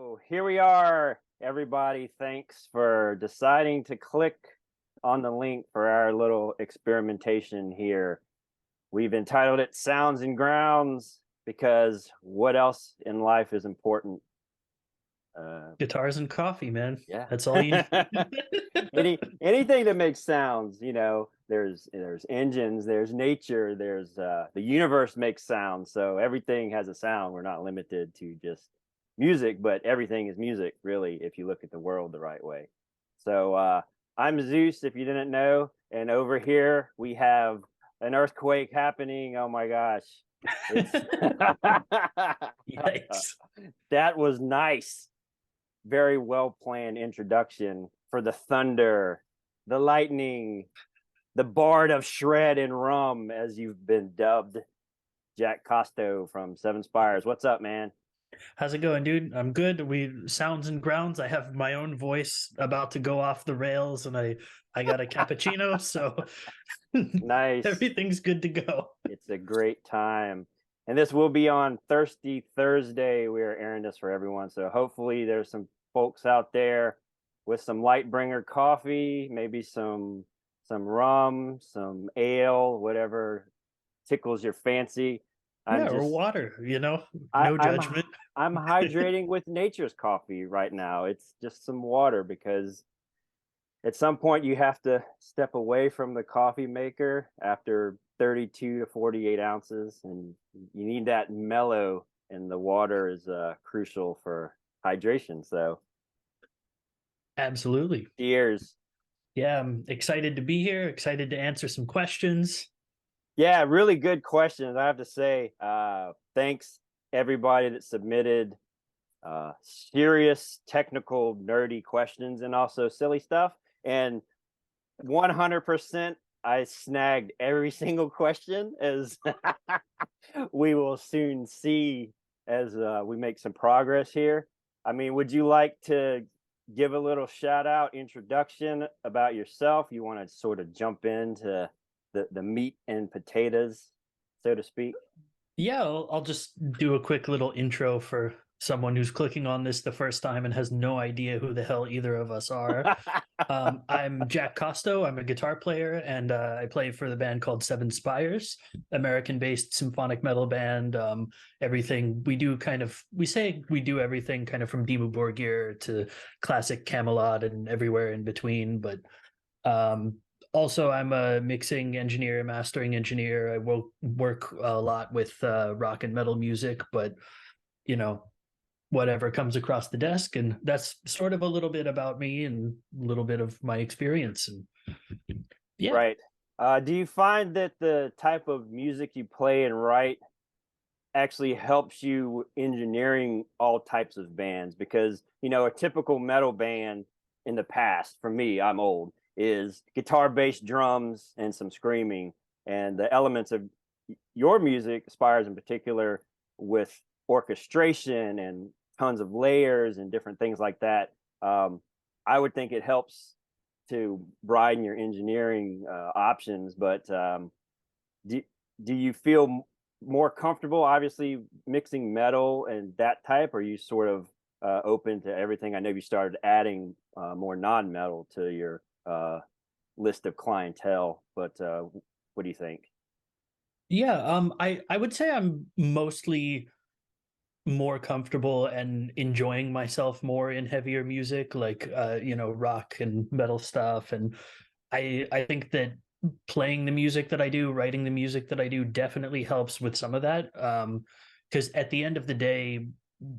So here we are, everybody. Thanks for deciding to click on the link for our little experimentation here. We've entitled it Sounds and Grounds because what else in life is important? Guitars and coffee, man. Yeah. That's all you Anything that makes sounds, there's engines, there's nature, there's the universe makes sounds. So everything has a sound. We're not limited to just music, but everything is music, really, if you look at the world the right way. So I'm Zeus, if you didn't know, and over here we have an earthquake happening. Oh my gosh. Yikes. That was nice. Very well planned introduction for the thunder, the lightning, the bard of shred and rum, as you've been dubbed, Jack Kosto from Seven Spires. What's up, man? How's it going, dude? I'm good. We sounds and grounds. I have my own voice about to go off the rails, and I got a cappuccino, so Nice. everything's good to go. It's a great time. And this will be on Thirsty Thursday. We are airing this for everyone. So hopefully there's some folks out there with some Lightbringer coffee, maybe some rum, some ale, whatever tickles your fancy. Or water, no I'm judgment. I'm hydrating with nature's coffee right now. It's just some water because at some point you have to step away from the coffee maker after 32 to 48 ounces, and you need that mellow, and the water is crucial for hydration. So Absolutely. cheers. Yeah, I'm excited to be here, excited to answer some questions. Yeah, really good questions, I have to say. Thanks everybody that submitted serious, technical, nerdy questions and also silly stuff. And 100% I snagged every single question, as we will soon see as we make some progress here. I mean, would you like to give a little shout out introduction about yourself? You want to sort of jump into the meat and potatoes, so to speak? Yeah, I'll just do a quick little intro for someone who's clicking on this the first time and has no idea who the hell either of us are. I'm Jack Kosto. I'm a guitar player, and I play for the band called Seven Spires, American-based symphonic metal band. Everything we do, we say we do everything kind of from Dimmu Borgir to classic Camelot and everywhere in between. But also, I'm a mixing engineer, mastering engineer. I work a lot with rock and metal music, but whatever comes across the desk. And that's sort of a little bit about me and a little bit of my experience. And yeah. Right. Do you find that the type of music you play and write actually helps you engineering all types of bands? Because, a typical metal band in the past, for me, I'm old, is guitar, bass, drums, and some screaming. And the elements of your music, Spires in particular, with orchestration and tons of layers and different things like that, I would think it helps to broaden your engineering options. But do you feel more comfortable, obviously, mixing metal and that type, or are you sort of open to everything? I know you started adding more non-metal to your list of clientele, but what do you think? Yeah, I would say I'm mostly more comfortable and enjoying myself more in heavier music, like rock and metal stuff. And I think that playing the music that I do, writing the music that I do, definitely helps with some of that. Because at the end of the day,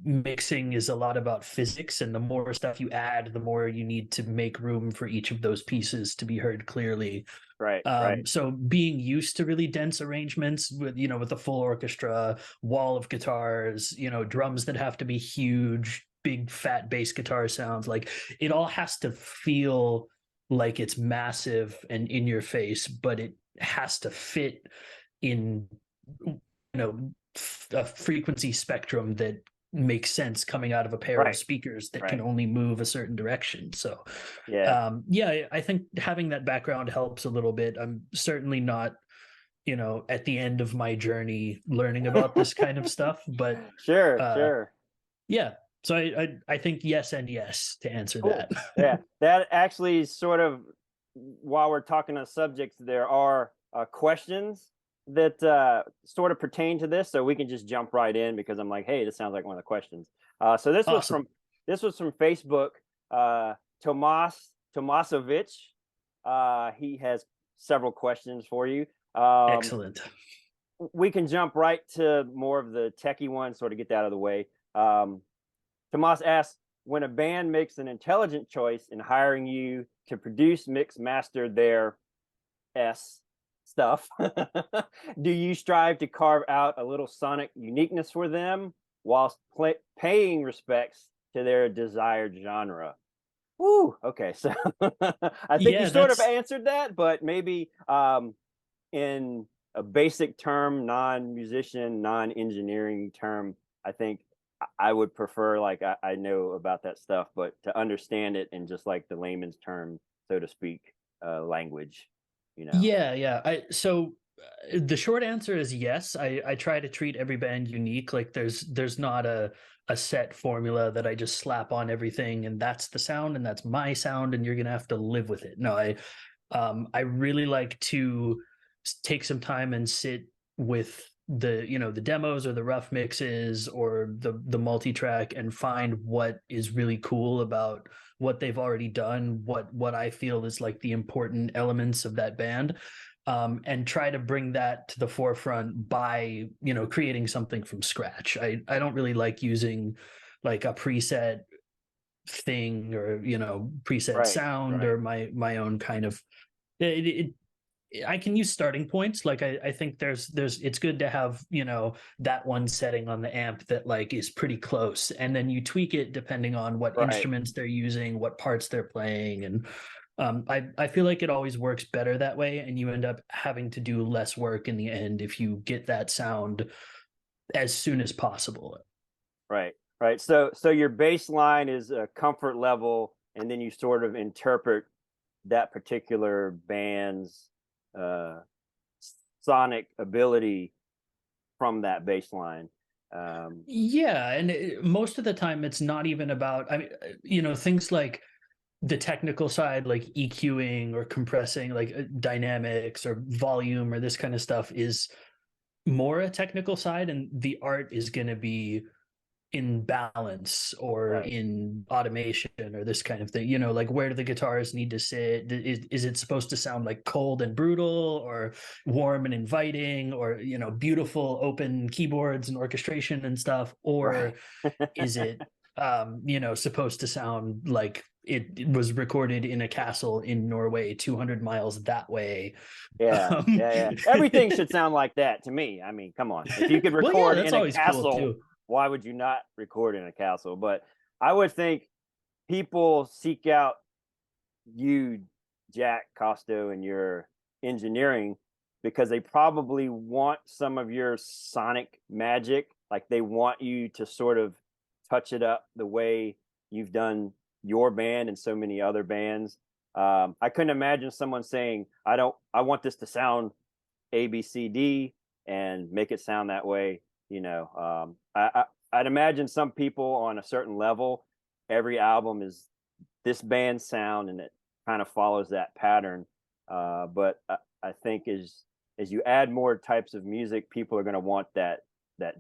mixing is a lot about physics, and the more stuff you add, the more you need to make room for each of those pieces to be heard clearly. Right. So being used to really dense arrangements with a full orchestra, wall of guitars, drums that have to be huge, big fat bass guitar sounds, like it all has to feel like it's massive and in your face, but it has to fit in a frequency spectrum that makes sense coming out of a pair of speakers that can only move a certain direction. So yeah, I think having that background helps a little bit. I'm certainly not at the end of my journey learning about this kind of stuff, but sure. yeah, So I think yes and yes to answer that. Cool. Yeah, that actually sort of, while we're talking on subjects, there are questions that sort of pertain to this, so we can just jump right in because I'm like, hey, this sounds like one of the questions. So Awesome. this was from Facebook. Tomasovich. He has several questions for you. Excellent. We can jump right to more of the techie ones, sort of get that out of the way. Tomas asks, when a band makes an intelligent choice in hiring you to produce, mix, master their S stuff, do you strive to carve out a little sonic uniqueness for them whilst paying respects to their desired genre? Woo. Okay, so I think you Yeah, sort of that's answered that, but maybe in a basic term, non-musician, non-engineering term, I think I would prefer, like, I know about that stuff, but to understand it in just like the layman's term, so to speak, language, you know. yeah, yeah. The short answer is yes. I try to treat every band unique. Like there's not a set formula that I just slap on everything and that's the sound and that's my sound and you're gonna have to live with it. No, I really like to take some time and sit with the demos or the rough mixes or the multi-track and find what is really cool about what they've already done, what I feel is like the important elements of that band, and try to bring that to the forefront by creating something from scratch. I don't really like using like a preset thing or preset Right, sound right, or my own kind of it, I can use starting points. Like I think there's it's good to have, that one setting on the amp that like is pretty close. And then you tweak it depending on what right, instruments they're using, what parts they're playing. And I feel like it always works better that way. And you end up having to do less work in the end if you get that sound as soon as possible. right, right. So your baseline is a comfort level, and then you sort of interpret that particular band's uh, sonic ability from that baseline. Um, Yeah. And most of the time it's not even about, I mean, things like the technical side, like EQing or compressing, like dynamics or volume or this kind of stuff, is more a technical side, and the art is going to be in balance or right, in automation or this kind of thing. Like where do the guitars need to sit? Is it supposed to sound like cold and brutal or warm and inviting or beautiful open keyboards and orchestration and stuff, right. or is it supposed to sound like it was recorded in a castle in Norway 200 miles that way? Yeah, um, yeah, yeah. Everything should sound like that to me. I mean, come on. If you could well, yeah, record that's in a always cool castle, too. why would you not record in a castle? But I would think people seek out you, Jack Costo, and your engineering because they probably want some of your sonic magic. Like they want you to sort of touch it up the way you've done your band and so many other bands. I couldn't imagine someone saying, I want this to sound A, B, C, D and make it sound that way. I'd imagine some people on a certain level, every album is this band sound and it kind of follows that pattern. But I think as you add more types of music, people are going to want that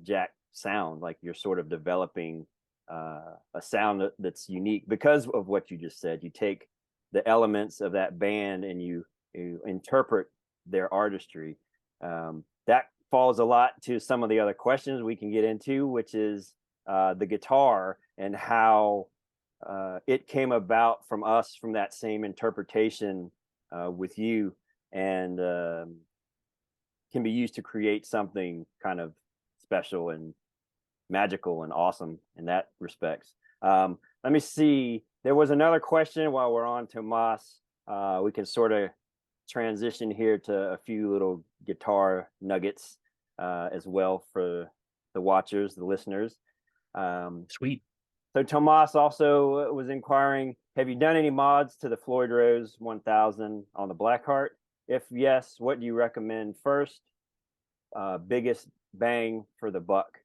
Jack sound. Like you're sort of developing a sound that's unique because of what you just said. You take the elements of that band and you interpret their artistry. That falls a lot to some of the other questions we can get into, which is the guitar and how it came about from us from that same interpretation with you and can be used to create something kind of special and magical and awesome in that respects. Let me see. There was another question while we're on Tomas. We can sort of transition here to a few little guitar nuggets as well for the watchers, the listeners. Sweet. So Tomas also was inquiring, have you done any mods to the Floyd Rose 1000 on the Blackheart? If yes, what do you recommend first? Biggest bang for the buck.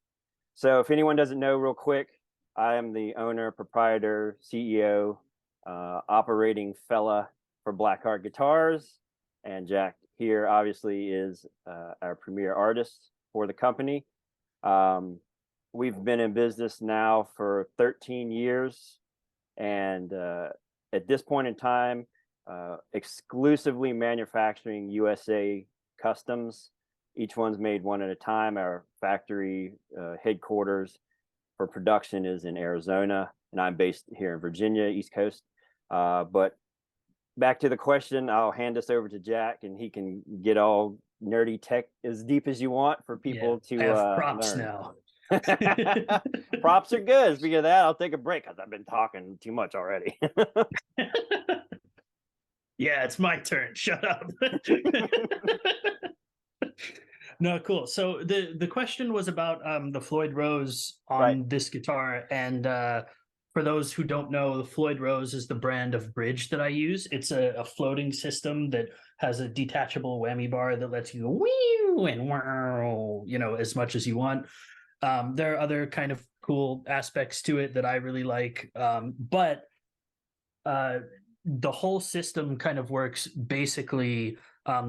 So if anyone doesn't know real quick, I am the owner, proprietor, CEO, operating fella for Blackheart Guitars. And Jack here obviously is our premier artist for the company. Um, we've been in business now for 13 years. And at this point in time, exclusively manufacturing USA customs. Each one's made one at a time. Our factory headquarters for production is in Arizona, and I'm based here in Virginia, East Coast. But back to the question, I'll hand this over to Jack, and he can get all nerdy tech as deep as you want for Yeah, people to I have props learn. now. Props are good. Speaking of that, I'll take a break because I've been talking too much already. Yeah, it's my turn. Shut up. No, cool. So the question was about the Floyd Rose Right. on this guitar, and for those who don't know, the Floyd Rose is the brand of bridge that I use. It's a floating system that has a detachable whammy bar that lets you go wee and wow, as much as you want. There are other kind of cool aspects to it that I really like, but the whole system kind of works basically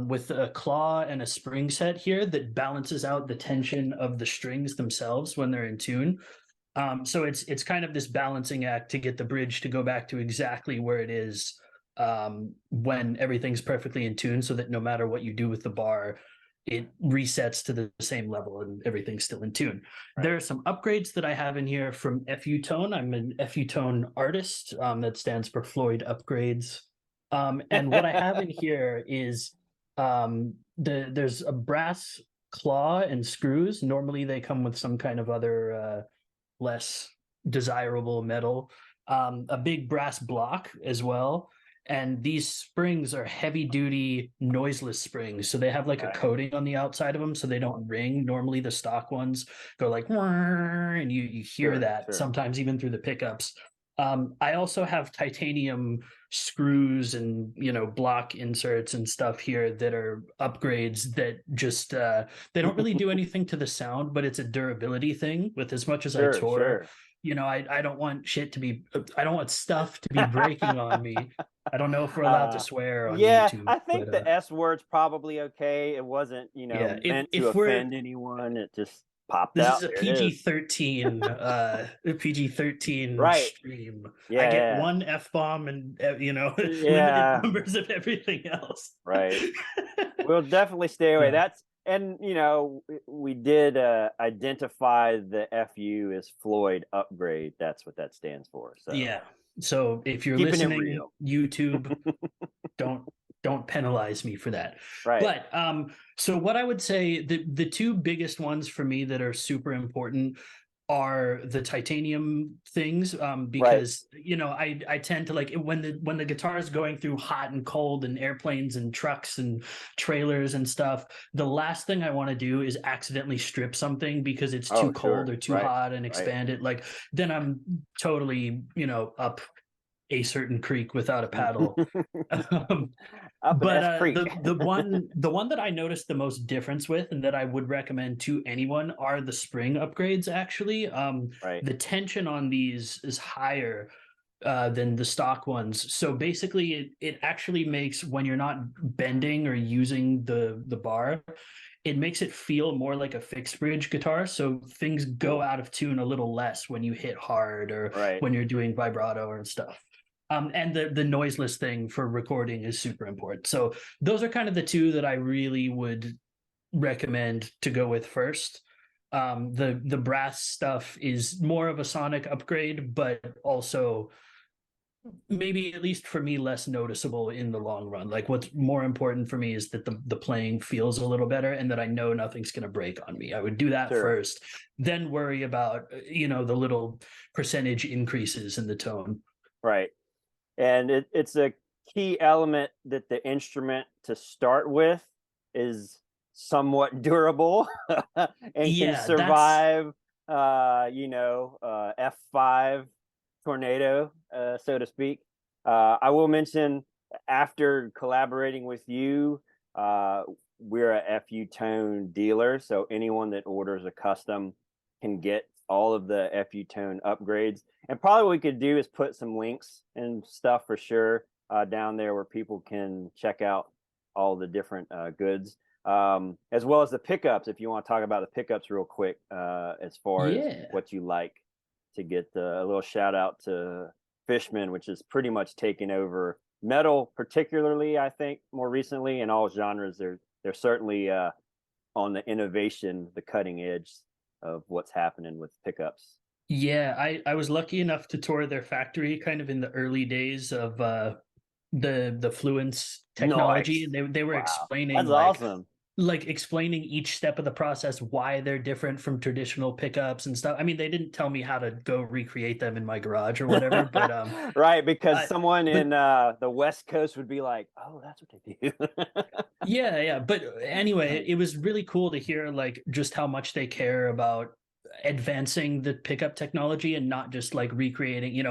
with a claw and a spring set here that balances out the tension of the strings themselves when they're in tune. So it's kind of this balancing act to get the bridge to go back to exactly where it is when everything's perfectly in tune, so that no matter what you do with the bar, it resets to the same level and everything's still in tune. Right. There are some upgrades that I have in here from FU Tone. I'm an FU Tone artist. That stands for Floyd Upgrades. And what I have in here is there's a brass claw and screws. Normally they come with some kind of other less desirable metal, a big brass block as well. And these springs are heavy duty, noiseless springs. So they have like a coating on the outside of them so they don't ring. Normally the stock ones go like, and you hear that sometimes even through the pickups. I also have titanium screws and block inserts and stuff here that are upgrades that just they don't really do anything to the sound, but it's a durability thing. With as much as I tour, I don't want I don't want stuff to be breaking on me. I don't know if we're allowed to swear on Yeah, YouTube. I think the S word's probably okay. It wasn't, Yeah, meant to offend anyone. It just popped this out. is a There it is. PG-13 PG-13 Right. stream. I get Yeah. one F-bomb and limited Yeah. numbers of everything else. Right. We'll definitely stay away. Yeah. That's and we did identify the FU as Floyd Upgrade. That's what that stands for. So Yeah. So if you're keeping it listening, real. YouTube, don't penalize me for that. Right. But so what I would say, the two biggest ones for me that are super important are the titanium things, because I tend to like when the guitar is going through hot and cold and airplanes and trucks and trailers and stuff. The last thing I want to do is accidentally strip something because it's too cold or too hot and expand it. Like then I'm totally up a certain creek without a paddle. But the one that I noticed the most difference with, and that I would recommend to anyone, are the spring upgrades. Actually, the tension on these is higher than the stock ones. So basically, it actually makes, when you're not bending or using the bar, it makes it feel more like a fixed bridge guitar. So things go out of tune a little less when you hit hard or when you're doing vibrato and stuff. And the noiseless thing for recording is super important. So those are kind of the two that I really would recommend to go with first. The brass stuff is more of a sonic upgrade, but also maybe, at least for me, less noticeable in the long run. Like what's more important for me is that the playing feels a little better and that I know nothing's going to break on me. I would do that first, then worry about the little percentage increases in the tone. Right. And it's a key element that the instrument to start with is somewhat durable and can survive F5 tornado, so to speak. I will mention, after collaborating with you, we're a FU Tone dealer, so anyone that orders a custom can get all of the FU tone upgrades. And probably what we could do is put some links and stuff for sure down there where people can check out all the different goods, as well as the pickups. If you want to talk about the pickups real quick, as far as Yeah. what you like, to get a little shout out to Fishman, which is pretty much taking over metal, particularly I think more recently in all genres. They're certainly on the innovation, the cutting edge of what's happening with pickups. Yeah, I was lucky enough to tour their factory kind of in the early days of the Fluence technology, Nice. and they were Wow. explaining That's awesome. like explaining each step of the process, why they're different from traditional pickups and stuff. I mean, they didn't tell me how to go recreate them in my garage or whatever, but Right, because I someone but in the West Coast would be like, "Oh, that's what they do." yeah, yeah. But anyway, it was really cool to hear like just how much they care about advancing the pickup technology and not just like recreating,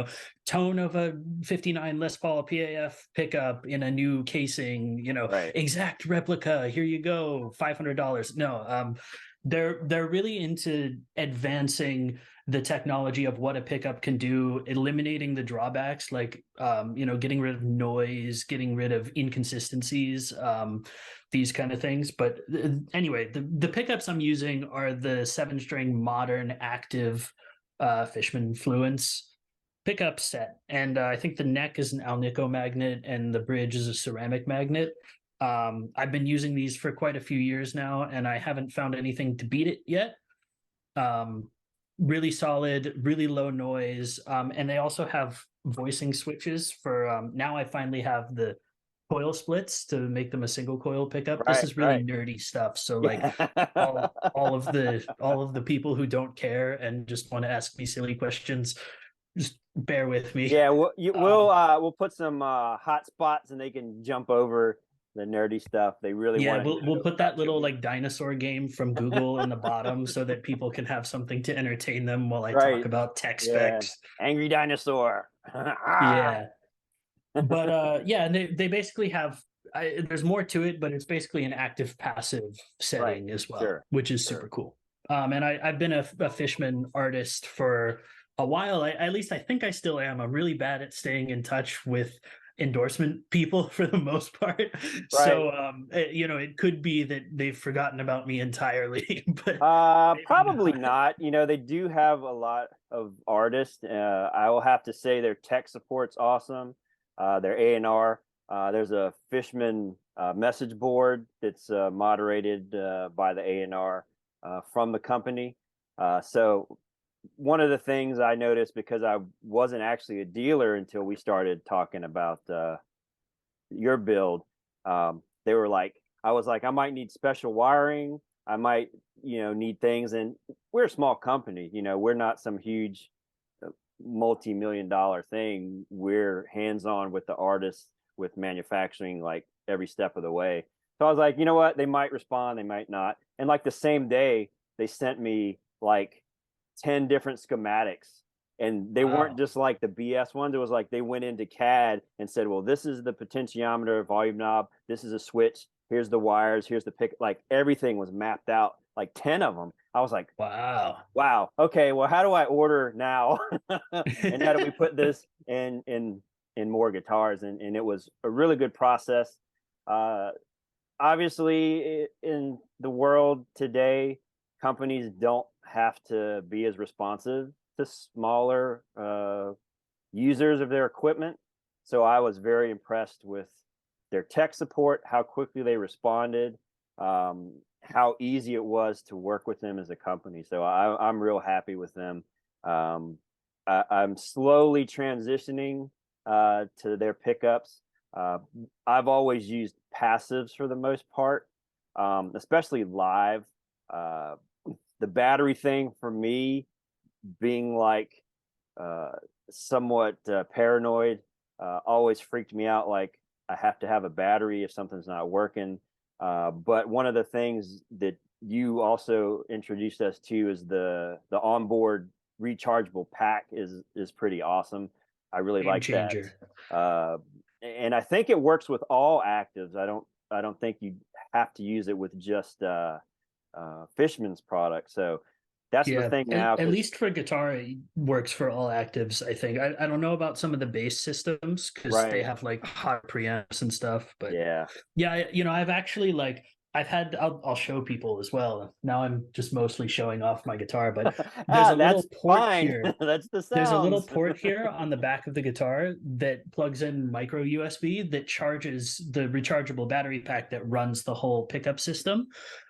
tone of a 59 Les Paul PAF pickup in a new casing, Right. exact replica. Here you go, $500. No, they're really into advancing the technology of what a pickup can do, eliminating the drawbacks like getting rid of noise, getting rid of inconsistencies, these kind of things. But anyway, the pickups I'm using are the 7-string modern active Fishman Fluence pickup set, and I think the neck is an Alnico magnet and the bridge is a ceramic magnet. I've been using these for quite a few years now, and I haven't found anything to beat it yet. Um, Really solid, really low noise, and they also have voicing switches for. Now I finally have the coil splits to make them a single coil pickup. This Right, is really right. nerdy stuff. So like Yeah. all of the people who don't care and just want to ask me silly questions, just bear with me. Yeah, Um, we'll put some hot spots and they can jump over the nerdy stuff. They really yeah, want to we'll know put that about your little music. like dinosaur game from Google in the bottom so that people can have something to entertain them while I talk Right. about tech Yeah. specs. Angry dinosaur. Yeah. But yeah, and they basically have there's more to it, but it's basically an active passive Right. setting as well, Sure. which is super Sure. cool. And I've been a Fishman artist for a while. At least I think I still am. I'm really bad at staying in touch with endorsement people for the most part. Right. So it could be that they've forgotten about me entirely, but maybe Probably not. not. They do have a lot of artists. I will have to say their tech support's awesome. Their A&R. There's a Fishman message board that's moderated by the A&R from the company. So one of the things I noticed, because I wasn't actually a dealer until we started talking about your build, they were like, I was like, I might need special wiring. I might, need things. And we're a small company, we're not some huge multi-million dollar thing. We're hands-on with the artists, with manufacturing, like every step of the way. So I was like, you know what? They might respond, they might not. And like the same day, they sent me like 10 different schematics, and they weren't Wow. just like the BS ones. It was like they went into CAD and said, well, this is the potentiometer volume knob, this is a switch, here's the wires, here's the pick. Like everything was mapped out, like 10 of them. I was like, Wow. wow, okay, well, how do I order now? And how do we put this in more guitars? And it was a really good process. uh Obviously, in the world today, companies don't have to be as responsive to smaller users of their equipment. So I was very impressed with their tech support, how quickly they responded, how easy it was to work with them as a company. So I'm real happy with them. I'm slowly transitioning to their pickups. Uh, I've always used passives for the most part, especially live. Uh, the battery thing for me, being like uh, somewhat paranoid, always freaked me out. Like I have to have a battery if something's not working. But one of the things that you also introduced us to is the onboard rechargeable pack is pretty awesome. I really Game like that. changer. Uh, and I think it works with all actives. I don't think you have to use it with just Fishman's product. So That's the Yeah, thing now, at because least for guitar, it works for all actives, I think. I don't know about some of the bass systems because they right, have like hot preamps and stuff, but yeah. yeah, I've actually like I'll show people as well. Now I'm just mostly showing off my guitar, but there's a little That's port fine. here. That's the There's a little sounds. port here on the back of the guitar that plugs in micro USB that charges the rechargeable battery pack that runs the whole pickup system.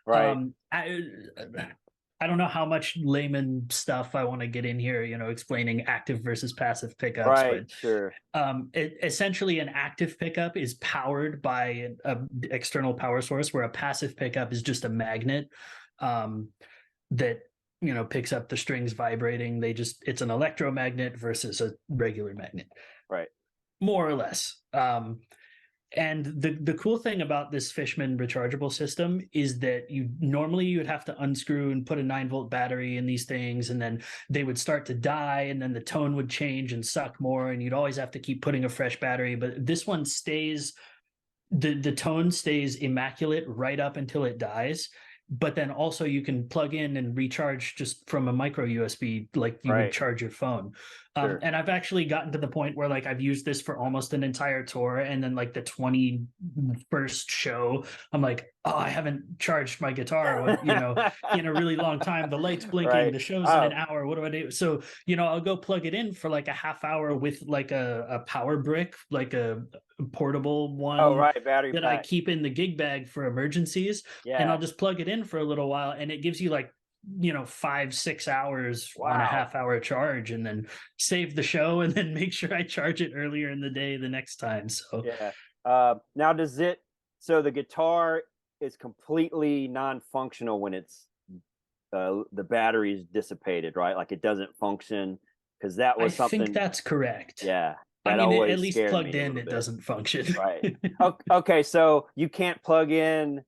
Right, Um, I don't know how much layman stuff I want to get in here, explaining active versus passive pickups, right, but sure. essentially an active pickup is powered by an external power source, where a passive pickup is just a magnet um, that picks up the strings vibrating. It's an electromagnet versus a regular magnet, Right, more or less. And the cool thing about this Fishman rechargeable system is that you would have to unscrew and put a 9-volt battery in these things, and then they would start to die, and then the tone would change and suck more, and you'd always have to keep putting a fresh battery. But this one stays, the tone stays immaculate right up until it dies. But then also you can plug in and recharge just from a micro USB like you would right, charge your phone. sure. And I've actually gotten to the point where like I've used this for almost an entire tour, and then like the 21st show, I'm like, oh, I haven't charged my guitar in a really long time. The light's blinking, Right. the show's in an Oh, hour. What do I do? So, I'll go plug it in for like a half hour with like a power brick, like a portable oh, one right, battery that I pack. keep in the gig bag for emergencies, and I'll Yeah. just plug it in for a little while, and it gives you like 5-6 hours on a Wow. half-hour charge, and then save the show, and then make sure I charge it earlier in the day the next time. So Yeah. Now so the guitar is completely non-functional when the battery is dissipated, right? Like it doesn't function, because that I was think something, that's correct. yeah, I that mean, at always least scared plugged me a in little it bit. doesn't function. Right. Okay, so you can't plug in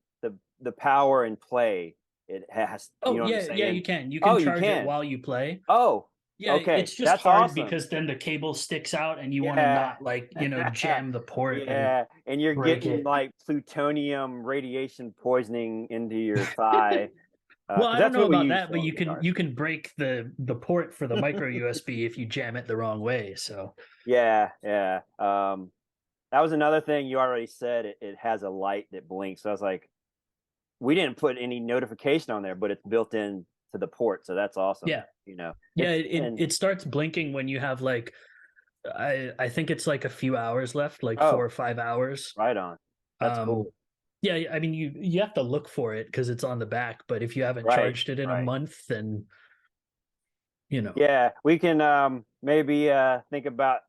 the power and play. It has, you Oh know what I'm yeah, saying? you can Oh, you charge it can. while you play. Oh, Yeah, okay. it's just That's hard awesome. because then the cable sticks out, and you want to Yeah. not like jam the port and Yeah, and you're break getting it. like plutonium radiation poisoning into your thigh, Well, because I don't that's know what we about use that, for but all the you can guitars. you can break the port for the micro USB if you jam it the wrong way. So Yeah, yeah. That was another thing you already said. It has a light that blinks. So I was like, we didn't put any notification on there, but it's built in to the port, so that's awesome. yeah, yeah, It's it and it starts blinking when you have like I think it's like a few hours left, like oh, 4 or 5 hours. right on. That's Um, cool. yeah, I mean you have to look for it because it's on the back, but if you haven't Right, charged it in a right. month, then you know. Yeah, we can maybe think about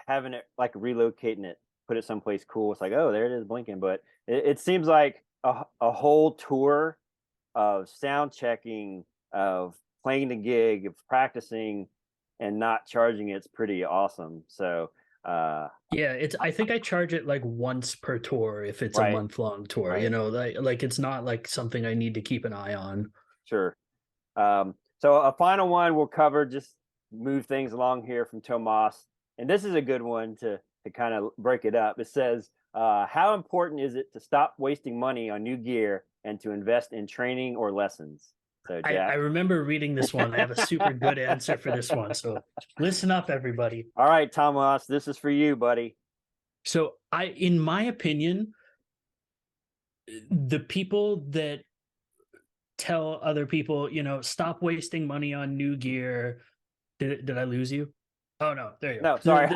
having it, like relocating it, put it someplace cool. It's like, oh, there it is blinking. But it seems like a whole tour of sound checking, of playing the gig, of practicing, and not charging it's pretty awesome. So Yeah, I think I charge it like once per tour if it's a right, month-long tour, right, like it's not like something I need to keep an eye on. sure. So a final one we'll cover, just move things along here from Tomas. And this is a good one to kind of break it up. It says, how important is it to stop wasting money on new gear and to invest in training or lessons? So I Jack. remember reading this one. I have a super good answer for this one. So listen up, everybody. All right, Tomas, this is for you, buddy. So in my opinion, the people that tell other people, stop wasting money on new gear. Did I lose you? Oh no, there you No, go. sorry.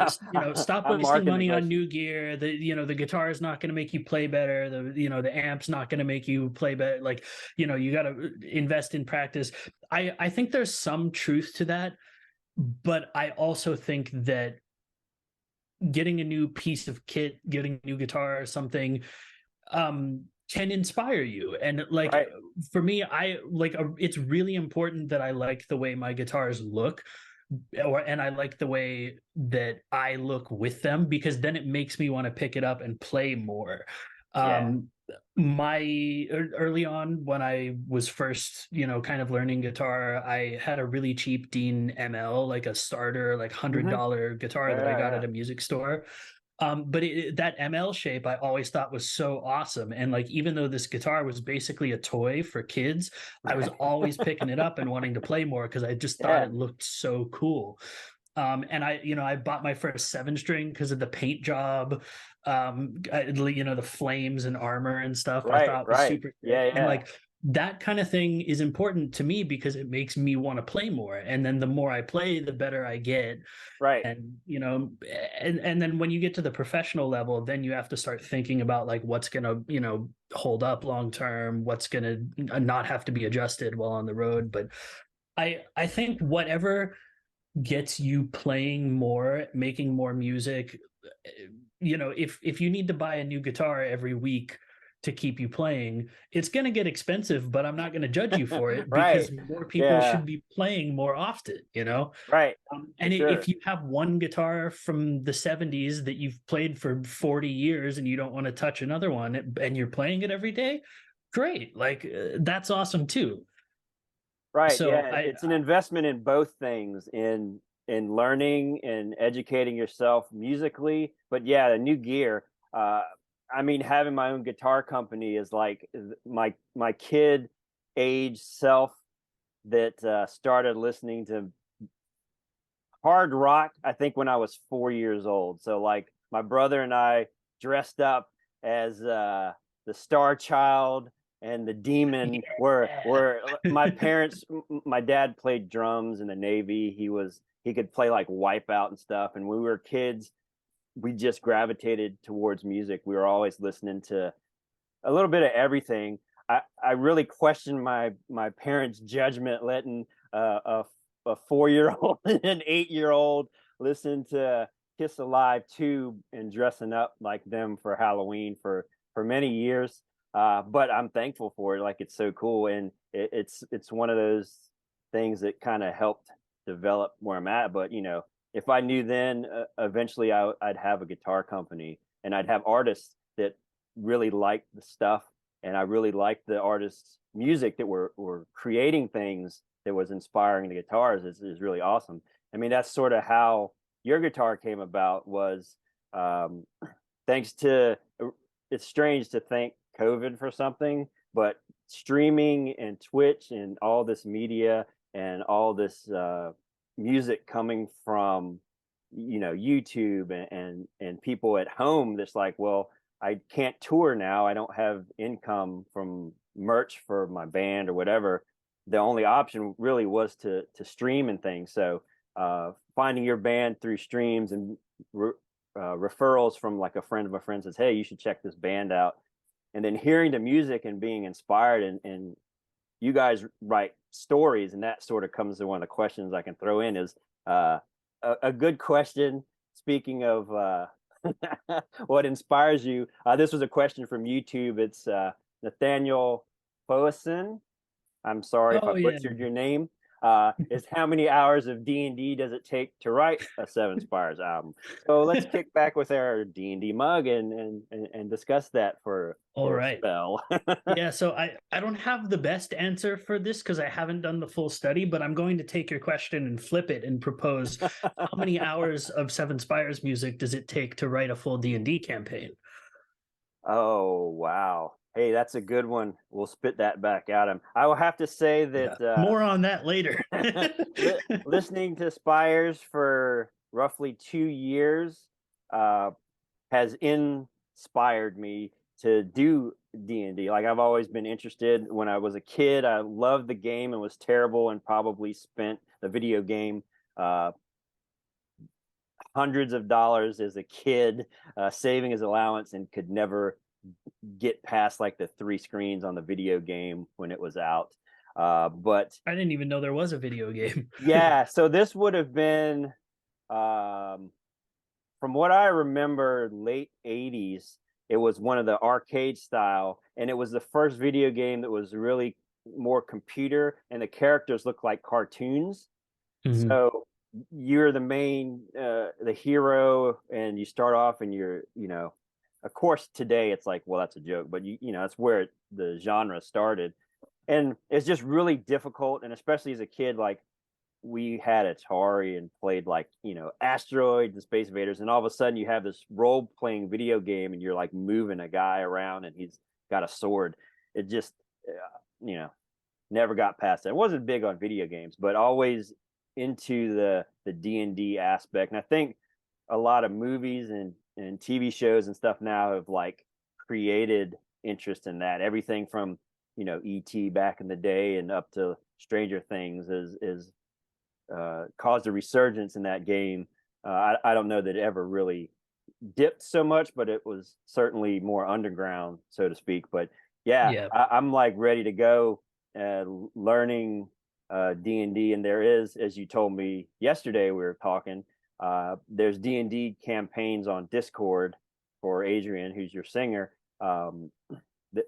Stop I'm wasting marking the money on question. new gear. The guitar is not going to make you play better. The amp's not going to make you play better. Like, you got to invest in practice. I think there's some truth to that, but I also think that getting a new piece of kit, getting a new guitar or something, can inspire you. And like Right. for me, it's really important that I like the way my guitars look, and I like the way that I look with them, because then it makes me want to pick it up and play more. Yeah. Um, my early on when I was first, kind of learning guitar, I had a really cheap Dean ML, like a starter, like Hmm. $100 guitar that I Yeah, got yeah. at a music store. But that ML shape I always thought was so awesome. And like, even though this guitar was basically a toy for kids, I was always picking it up and wanting to play more because I just thought Yeah, it looked so cool. And I bought my first 7 string because of the paint job. The flames and armor and stuff I right, thought was right. super Yeah, sick. And yeah. like, that kind of thing is important to me because it makes me want to play more. And then the more I play, the better I get. Right. And and then when you get to the professional level, then you have to start thinking about like what's gonna hold up long term, what's gonna not have to be adjusted while on the road. But I think whatever gets you playing more, making more music, if you need to buy a new guitar every week to keep you playing, it's going to get expensive, but I'm not going to judge you for it because Right. more people Yeah. should be playing more often. Right. For And sure. if you have one guitar from the 70s that you've played for 40 years and you don't want to touch another one and you're playing it every day, great. Like, that's awesome too. Right. So Yeah. I, It's an investment in both things, in learning and educating yourself musically. But yeah, the new gear. I mean, having my own guitar company is like my kid age self that started listening to hard rock, I think, when I was 4 years old. So like my brother and I dressed up as the Star Child and the Demon. Were my parents? My dad played drums in the Navy. He could play like Wipeout and stuff. And when we were kids, we just gravitated towards music. We were always listening to a little bit of everything. I really questioned my parents' judgment letting a 4 year old and an 8 year old listen to Kiss Alive 2 and dressing up like them for Halloween for many years. But I'm thankful for it. Like, it's so cool, and it's one of those things that kind of helped develop where I'm at. But if I knew then, eventually I'd have a guitar company and I'd have artists that really liked the stuff, and I really liked the artists' music that were creating things that was inspiring the guitars is really awesome. I mean, that's sort of how your guitar came about, was um, thanks to, it's strange to thank COVID for something, but streaming and Twitch and all this media and all this music coming from YouTube and people at home that's like, well, I can't tour now. I don't have income from merch for my band or whatever. The only option really was to stream and things. So finding your band through streams and referrals from like a friend of a friend says, hey, you should check this band out. And then hearing the music and being inspired, and you guys write stories, and that sort of comes to one of the questions I can throw in is a good question. Speaking of what inspires you, this was a question from YouTube. It's Nathaniel Foeson. I'm sorry if I oh yeah. butchered your name. Is how many hours of D&D does it take to write a Seven Spires album? So let's kick back with our D&D mug and discuss that All for a right. spell. Yeah, so I don't have the best answer for this because I haven't done the full study, but I'm going to take your question and flip it and propose how many hours of Seven Spires music does it take to write a full D&D campaign? Oh, wow. Hey, that's a good one. We'll spit that back at him. I will have to say Yeah. that More on that later. listening to Spires for roughly 2 years uh, has inspired me to do D&D. Like, I've always been interested. When I was a kid, I loved the game and was terrible and probably spent the video game uh, hundreds of dollars as a kid, saving his allowance, and could never get past like the 3 screens on the video game when it was out. But I didn't even know there was a video game. yeah, so this would have been, um, from what I remember, late 80s. It was one of the arcade style, and it was the first video game that was really more computer, and the characters looked like cartoons. Mhm. So you're the hero, and you start off, and of course, today it's like, well, that's a joke, but that's where the genre started, and it's just really difficult, and especially as a kid, like we had Atari and played like, Asteroids and Space Invaders, and all of a sudden you have this role playing video game and you're like moving a guy around and he's got a sword. It just, you know, never got past that. I wasn't big on video games, but always into the D&D aspect. And I think a lot of movies and TV shows and stuff now have like created interest in that. Everything from, ET back in the day and up to Stranger Things is caused a resurgence in that game. I don't know that it ever really dipped so much, but it was certainly more underground, so to speak. But yeah, Yeah. I'm like ready to go, learning D&D, and there is, as you told me yesterday, we were talking. There's D&D campaigns on Discord for Adrian, who's your singer.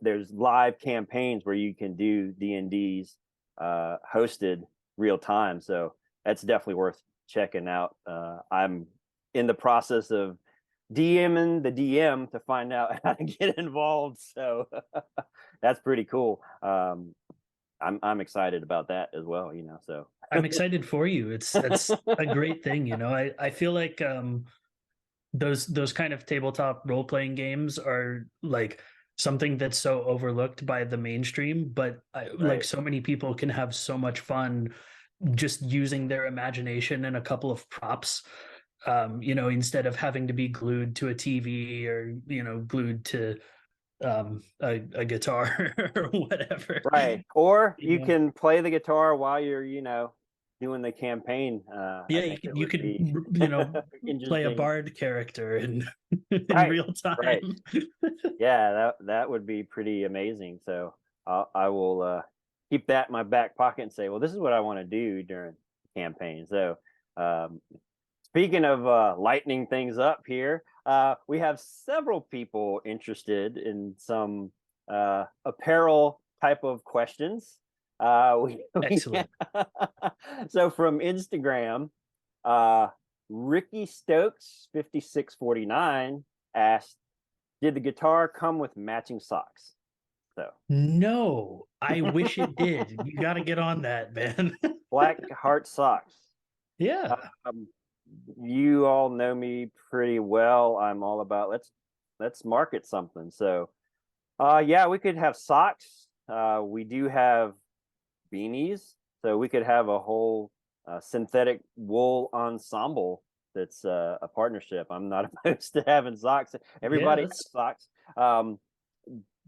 There's live campaigns where you can do D&Ds hosted real time. So that's definitely worth checking out. I'm in the process of DMing the DM to find out how to get involved. So that's pretty cool. I'm excited about that as well, so I'm excited for you. That's a great thing, I feel like those kind of tabletop role playing games are like something that's so overlooked by the mainstream, but like right. so many people can have so much fun just using their imagination and a couple of props, instead of having to be glued to a TV or glued to a guitar or whatever. Right. Or you Yeah. can play the guitar while you're, doing the campaign. I Yeah, think it you would could, be play a interesting. bard character in in Right. real Right. time. Yeah, that would be pretty amazing. So I will keep that in my back pocket and say, well, this is what I want to do during the campaign. So um, speaking of lightening things up here, we have several people interested in some apparel type of questions. Excellent. So from Instagram, uh, Ricky Stokes 5649 asked, did the guitar come with matching socks? So No, I wish it did. You got to get on that, man. black heart socks. Yeah, Um, you all know me pretty well. I'm all about let's market something. So yeah, we could have socks. We do have beanies, so we could have a whole synthetic wool ensemble that's a partnership. I'm not opposed to having socks. yeah, Everybody has that's socks. Um,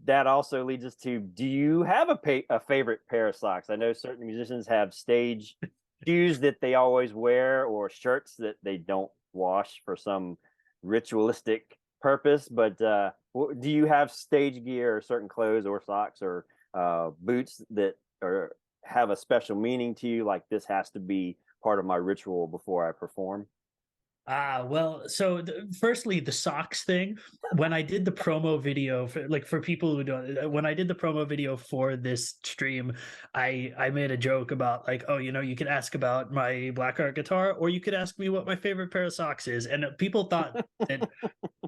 that also leads us to, do you have a favorite pair of socks? I know certain musicians have stage shoes that they always wear or shirts that they don't wash for some ritualistic purpose, but do you have stage gear or certain clothes or socks or boots that are have a special meaning to you, like this has to be part of my ritual before I perform? well, so firstly, the socks thing. When I did the promo video for people who don't, when I did the promo video for this stream, I made a joke about like, oh, you could ask about my Blackheart guitar, or you could ask me what my favorite pair of socks is, and people thought that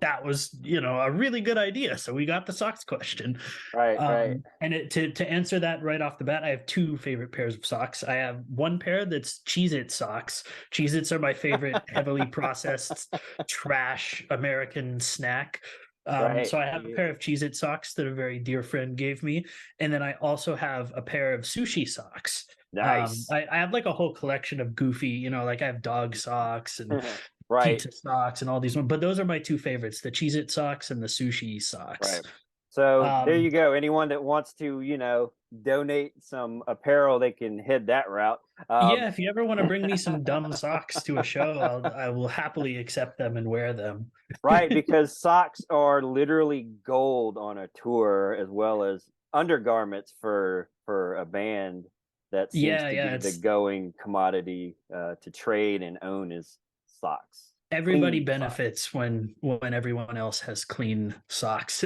that was a really good idea, so we got the socks question. Right, right. And to answer that right off the bat, I have two favorite pairs of socks. I have one pair that's Cheez-It socks. Cheez-Its are my favorite heavily processed trash American snack. Right. So I have a pair of Cheez-It socks that a very dear friend gave me, and then I also have a pair of sushi socks. Nice. I have like a whole collection of goofy, like I have dog socks and Right, pizza socks and all these ones, but those are my two favorites: the Cheez-It socks and the sushi socks. right. So there Um, you go. Anyone that wants to, donate some apparel, they can head that route. yeah, if you ever want to bring me some dumb socks to a show, I will happily accept them and wear them. Right, because socks are literally gold on a tour, as well as undergarments for a band. That seems Yeah, to yeah, be the it's going commodity to trade and own is socks, everybody clean socks. benefits when everyone else has clean socks.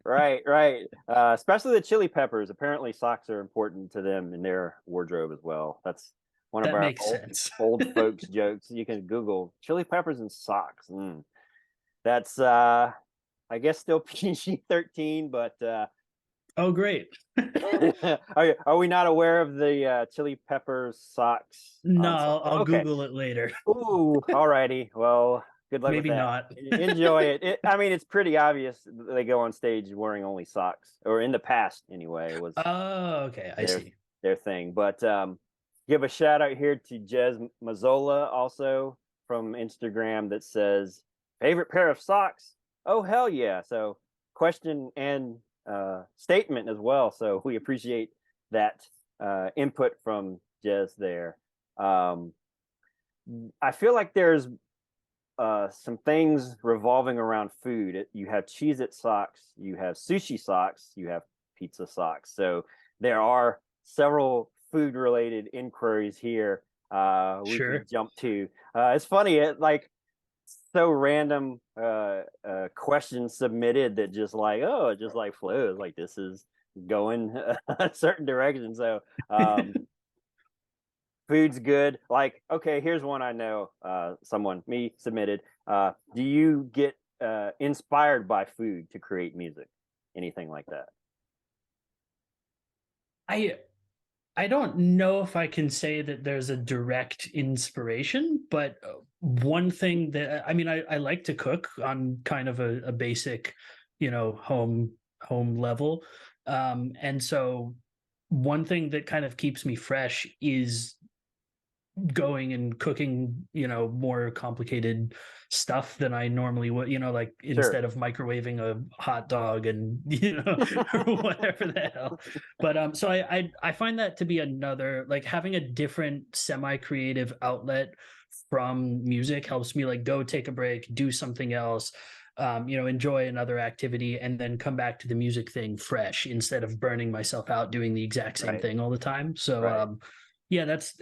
Right, right. Especially the Chili Peppers. Apparently, socks are important to them in their wardrobe as well. That's one of That our makes sense. old folks jokes. You can Google Chili Peppers and socks. Mm. That's I guess still PG-13, but Oh, great. Are we not aware of the chili pepper socks No, on sale? I'll Okay. Google it later. Ooh, alrighty. Well, good luck with Maybe that. not. Enjoy it. I mean, it's pretty obvious they go on stage wearing only socks, or in the past anyway, was Oh, okay. I their see. their thing. But give a shout out here to Jez Mazzola also from Instagram that says favorite pair of socks. Oh hell yeah! So question and statement as well. So we appreciate that input from Jez there. Um, I feel like there's some things revolving around food. You have Cheez-It socks, you have sushi socks, you have pizza socks. So there are several food related inquiries here we Sure. could jump to. It's funny, like so random questions submitted that just like, oh, it just like flows. Like this is going a certain direction. So food's good. Like, okay, here's one I know. Someone me submitted. Do you get inspired by food to create music? Anything like that? I I don't know if I can say that there's a direct inspiration, but one thing that I mean, I like to cook on kind of a basic, home level, and so one thing that kind of keeps me fresh is going and cooking, more complicated stuff than I normally would, like Sure. instead of microwaving a hot dog and or whatever the hell. But so I find that to be another like having a different semi-creative outlet from music helps me like go take a break, do something else, enjoy another activity and then come back to the music thing fresh instead of burning myself out doing the exact same Right. thing all the time. So Right. yeah, that's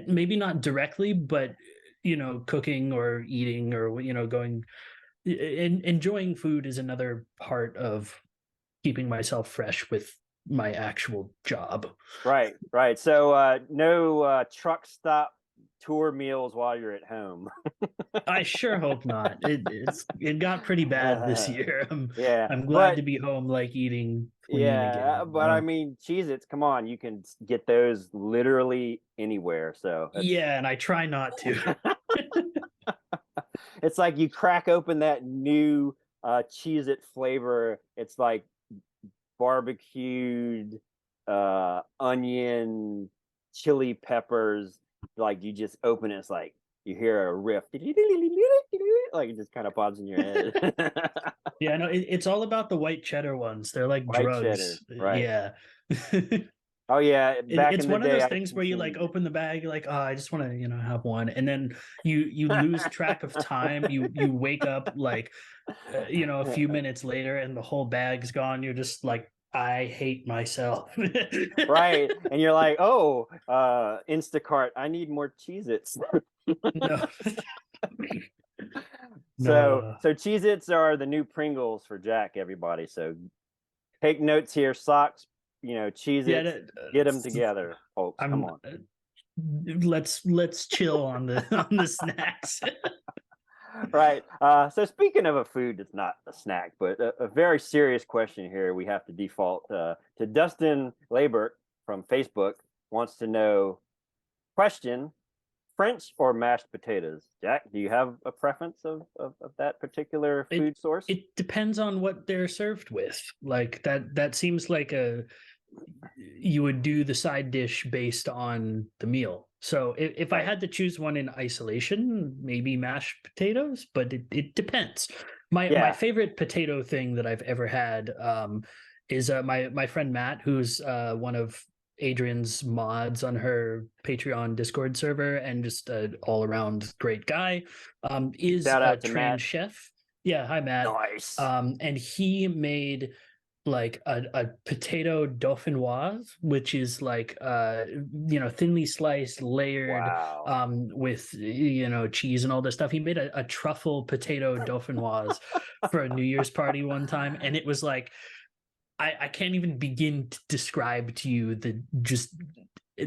maybe not directly, but cooking or eating or going enjoying food is another part of keeping myself fresh with my actual job. Right. Right. So no truck stop tour meals while you're at home. I sure hope not. It got pretty bad this uh, year. I'm yeah. I'm glad But to be home, like eating clean yeah, again. but I mean, Cheez-Its, come on, you can get those literally anywhere. So that's Yeah, and I try not to. it's like you crack open that new Cheez-It flavor. It's like barbecued onion, chili peppers. Like you just open it, it's like you hear a riff, like it just kind of pops in your head. Yeah, no, it's all about the white cheddar ones. They're like White cheddar, drugs. right? Yeah. Oh yeah, back It's in the one of day, those I things where you like consumed. open the bag, you're like, oh, I just want to, have one, and then you lose track of time. You wake up like, a few minutes later, and the whole bag's gone. You're just like, I hate myself. Right, and you're like, oh, Instacart, I need more Cheez-Its. No, so no. so Cheez-Its are the new Pringles for Jack, everybody. So take notes here. Socks, Yeah, Cheez-Its, get them together, folks. Come I'm. on. Let's chill on the on the snacks. Right. So speaking of a food that's not a snack, but a very serious question here, we have to default to Dustin Labert from Facebook wants to know question French or mashed potatoes? Jack, do you have a preference of that particular It food source? it depends on what they're served with. Like that seems like a you would do the side dish based on the meal. So if I Right. had to choose one in isolation, maybe mashed potatoes, but it depends. My Yeah. favorite potato thing that I've ever had is my friend Matt, who's one of Adrian's mods on her Patreon Discord server and just an all around great guy, is Shout a out to trained Matt. chef. Yeah, hi Matt. Nice. And he made like a potato dauphinoise, which is like thinly sliced, layered Wow. with cheese and all this stuff. He made a truffle potato dauphinoise for a New Year's party one time, and it was like I can't even begin to describe to you the just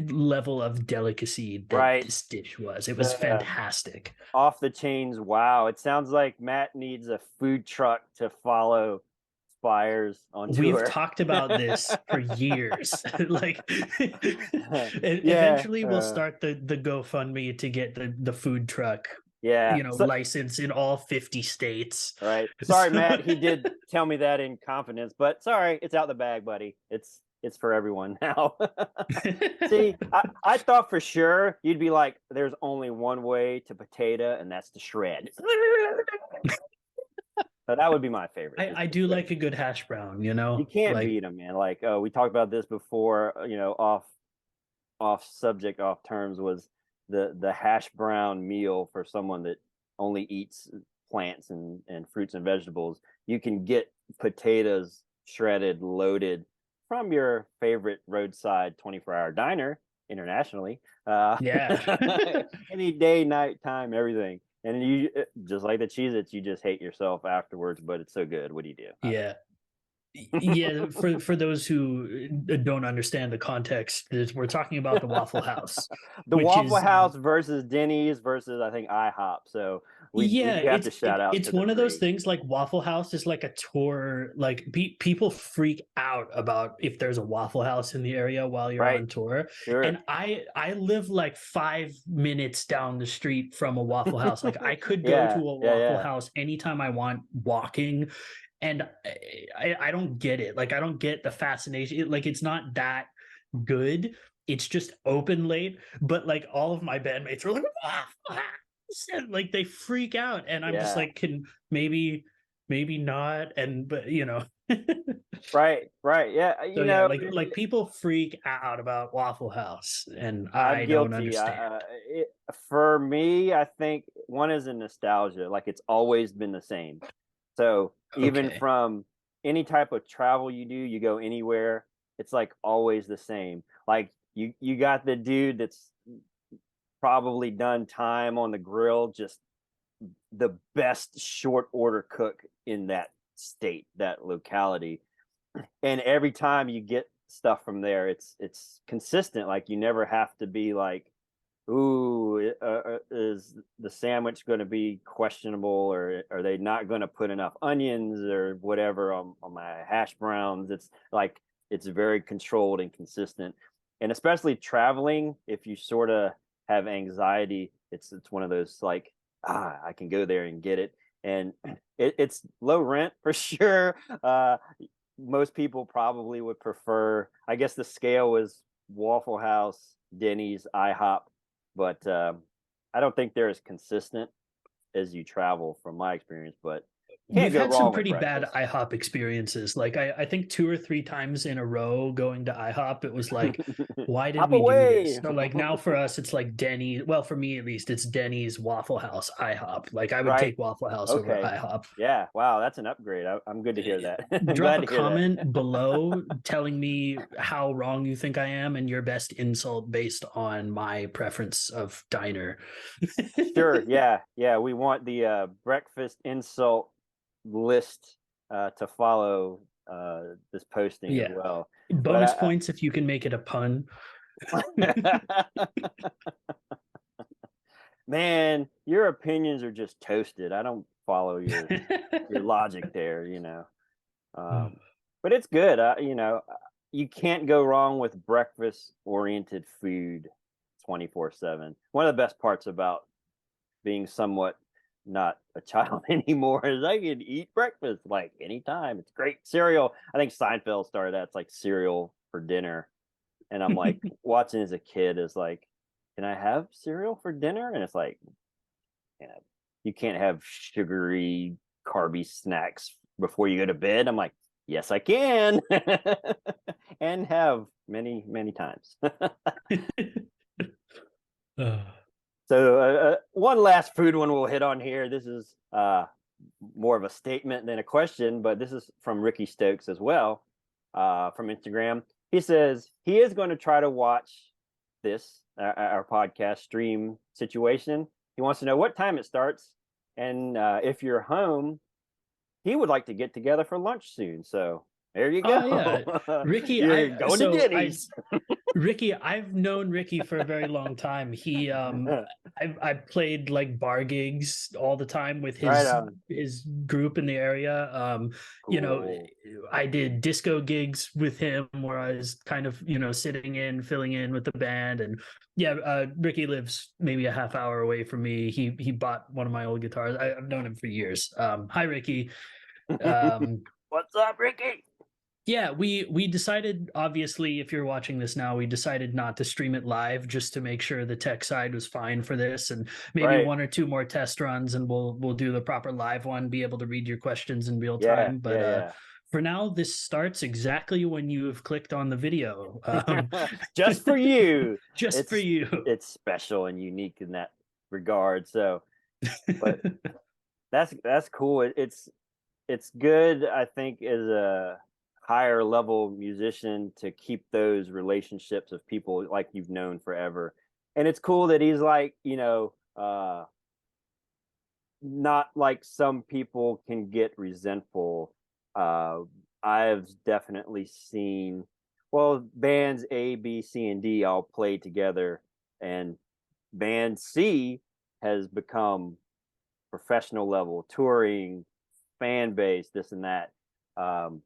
level of delicacy that Right. this dish was. It was The fantastic. off the chains. Wow. It sounds like Matt needs a food truck to follow Spires on We've tour. talked about this for years. Like, Yeah, eventually we'll start the GoFundMe to get the food truck, yeah. So, license in all 50 states. right. Sorry, So, Matt. He did tell me that in confidence, but sorry, it's out the bag, buddy. It's for everyone now. See, I thought for sure you'd be like, there's only one way to potato, and that's to shred. So that would be my favorite. Is I to do shred. like a good hash brown, You can't like, beat them, man. Like we talked about this before. Off subject, off terms was the hash brown meal for someone that only eats plants and fruits and vegetables. You can get potatoes shredded, loaded from your favorite roadside 24-hour diner internationally. yeah. Any day, night, time, everything. And you just like the Cheez-Its, you just hate yourself afterwards, but it's so good. What do you do? Yeah. Yeah, for those who don't understand the context, we're talking about the Waffle House, The which Waffle is, House versus Denny's versus I think IHOP. So we yeah, do have to shout out it's to the one of those three. things. Like, Waffle House is like a tour. Like, people freak out about if there's a Waffle House in the area while you're Right. on tour. Sure. And I live like 5 minutes down the street from a Waffle House. Like, I could go to Yeah. a Yeah. Waffle Yeah. House anytime I want walking, and I don't get it. Like, I don't get the fascination. Like, it's not that good. It's just open late, but like all of my bandmates are like, and like they freak out, and I'm just Yeah. like, can maybe not, and but Right. Right. Yeah. so yeah, like people freak out about Waffle House, and I'm I don't guilty. understand. For me, I think one is a nostalgia. Like it's always been the same. So even Okay. from any type of travel you do, you go anywhere, it's like always the same. Like you got the dude that's probably done time on the grill, just the best short order cook in that state, that locality. And every time you get stuff from there, it's consistent. Like you never have to be like, ooh, is the sandwich going to be questionable, or are they not going to put enough onions or whatever on my hash browns? It's like it's very controlled and consistent. And especially traveling, if you sort of have anxiety, it's one of those like, I can go there and get it. And it's low rent for sure. Most people probably would prefer, I guess the scale was Waffle House, Denny's, IHOP, but I don't think they're as consistent as you travel from my experience, but can't We've go had some wrong with pretty bad breakfast. IHOP experiences. Like, I think 2 or 3 times in a row going to IHOP, it was like, why did Hop we do this? away. So like now for us, it's like Denny. Well, for me at least, it's Denny's, Waffle House, IHOP. Like, I would Right. take Waffle House over Okay. IHOP. Yeah. Wow. That's an upgrade. I'm good to hear that. I'm Drop glad a to hear comment that. below telling me how wrong you think I am and your best insult based on my preference of diner. Sure. Yeah. Yeah. We want the breakfast insult list to follow this posting as Yeah. well. Bonus But points if you can make it a pun. man, your opinions are just toasted. I don't follow your logic there. But it's good. You can't go wrong with breakfast oriented food 24/7. One of the best parts about being somewhat not a child anymore is I can eat breakfast like anytime. It's great cereal. I think Seinfeld started that. It's like cereal for dinner. And I'm like watching as a kid is like, can I have cereal for dinner? And it's like, you know, you can't have sugary, carby snacks before you go to bed. I'm like, yes, I can. And have many, many times. So one last food one we'll hit on here. This is more of a statement than a question, but this is from Ricky Stokes as well, from Instagram. He says he is going to try to watch this our podcast stream situation. He wants to know what time it starts, and if you're home, he would like to get together for lunch soon. So There you Oh yeah, go. Ricky. You're going to Denny's. Ricky, I've known Ricky for a very long time. I played like bar gigs all the time with Right on. his group in the area. You know, Cool. I did disco gigs with him where I was kind of, sitting in, filling in with the band. And yeah, Ricky lives maybe a half hour away from me. He bought one of my old guitars. I've known him for years. Hi, Ricky. Um, What's up, Ricky? yeah, we decided, obviously, if you're watching this now, we decided not to stream it live just to make sure the tech side was fine for this, and maybe Right. one or two more test runs, and we'll do the proper live one, be able to read your questions in real Yeah, time. But yeah, for now, this starts exactly when you have clicked on the video, yeah. Just for you. just for It's you. it's special and unique in that regard. So, but that's cool. It's good, I think, as a higher level musician to keep those relationships of people like you've known forever. And it's cool that he's like, not like some people can get resentful. Uh, I've definitely seen, well, bands A, B, C, and D all play together, and band C has become professional level touring, fan base, this and that. Um,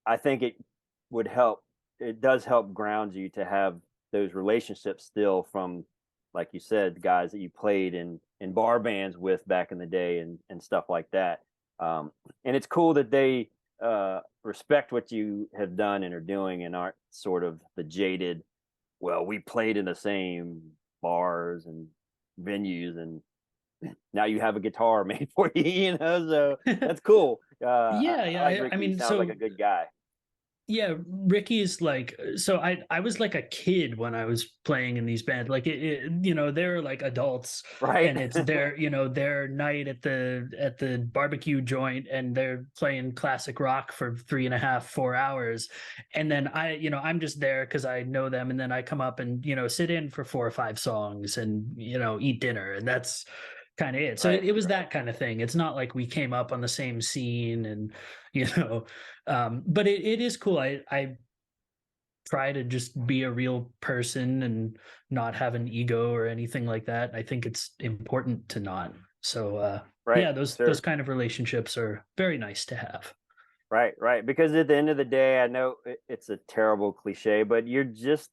I think it would help. It does help ground you to have those relationships still from, like you said, the guys that you played in bar bands with back in the day and stuff like that. And it's cool that they respect what you have done and are doing and aren't sort of the jaded. Well, we played in the same bars and venues, and now you have a guitar made for you. So that's cool. Yeah, I yeah. like I Ricky. He mean, sounds like a so good guy. yeah, Ricky's like, so I was like a kid when I was playing in these bands. Like they're like adults, Right. and it's their night at the barbecue joint, and they're playing classic rock for 3.5, 4 hours. And then I'm just there because I know them, and then I come up and sit in for 4 or 5 songs and eat dinner, and that's kind of it. So Right. it was that kind of thing. It's not like we came up on the same scene, and you know but it is cool. I try to just be a real person and not have an ego or anything like that. I think it's important to not. So Right. yeah, those Sure. kind of relationships are very nice to have. Right. Right. Because at the end of the day, I know it's a terrible cliche, but you're just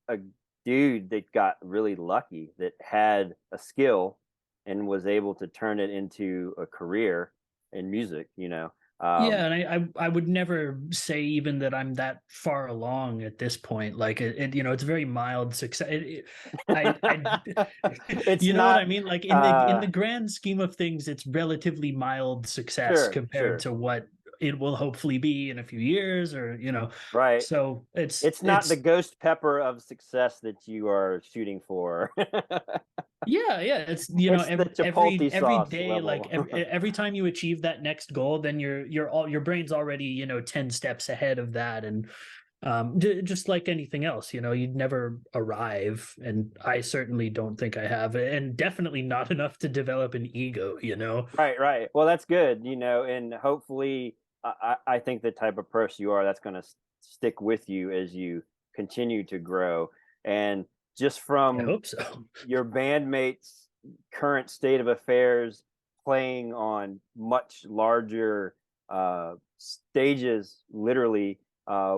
a dude that got really lucky, that had a skill and was able to turn it into a career in music. Yeah, Um, and I would never say even that I'm that far along at this point. Like it's very mild success. it's You know what not, I mean? Like in uh, the grand scheme of things, it's relatively mild success sure, compared sure. to what it will hopefully be in a few years, or Right. So it's It's not the it's ghost pepper of success that you are shooting for. yeah, it's It's the every chipotle every sauce day, like level. every time you achieve that next goal, then your brain's already 10 steps ahead of that. And just like anything else, you'd never arrive, and I certainly don't think I have, and definitely not enough to develop an ego. Right, right. Well, that's good, and hopefully, I think the type of person you are, that's going to stick with you as you continue to grow. And just I from hope so. your bandmates' current state of affairs, playing on much larger stages, literally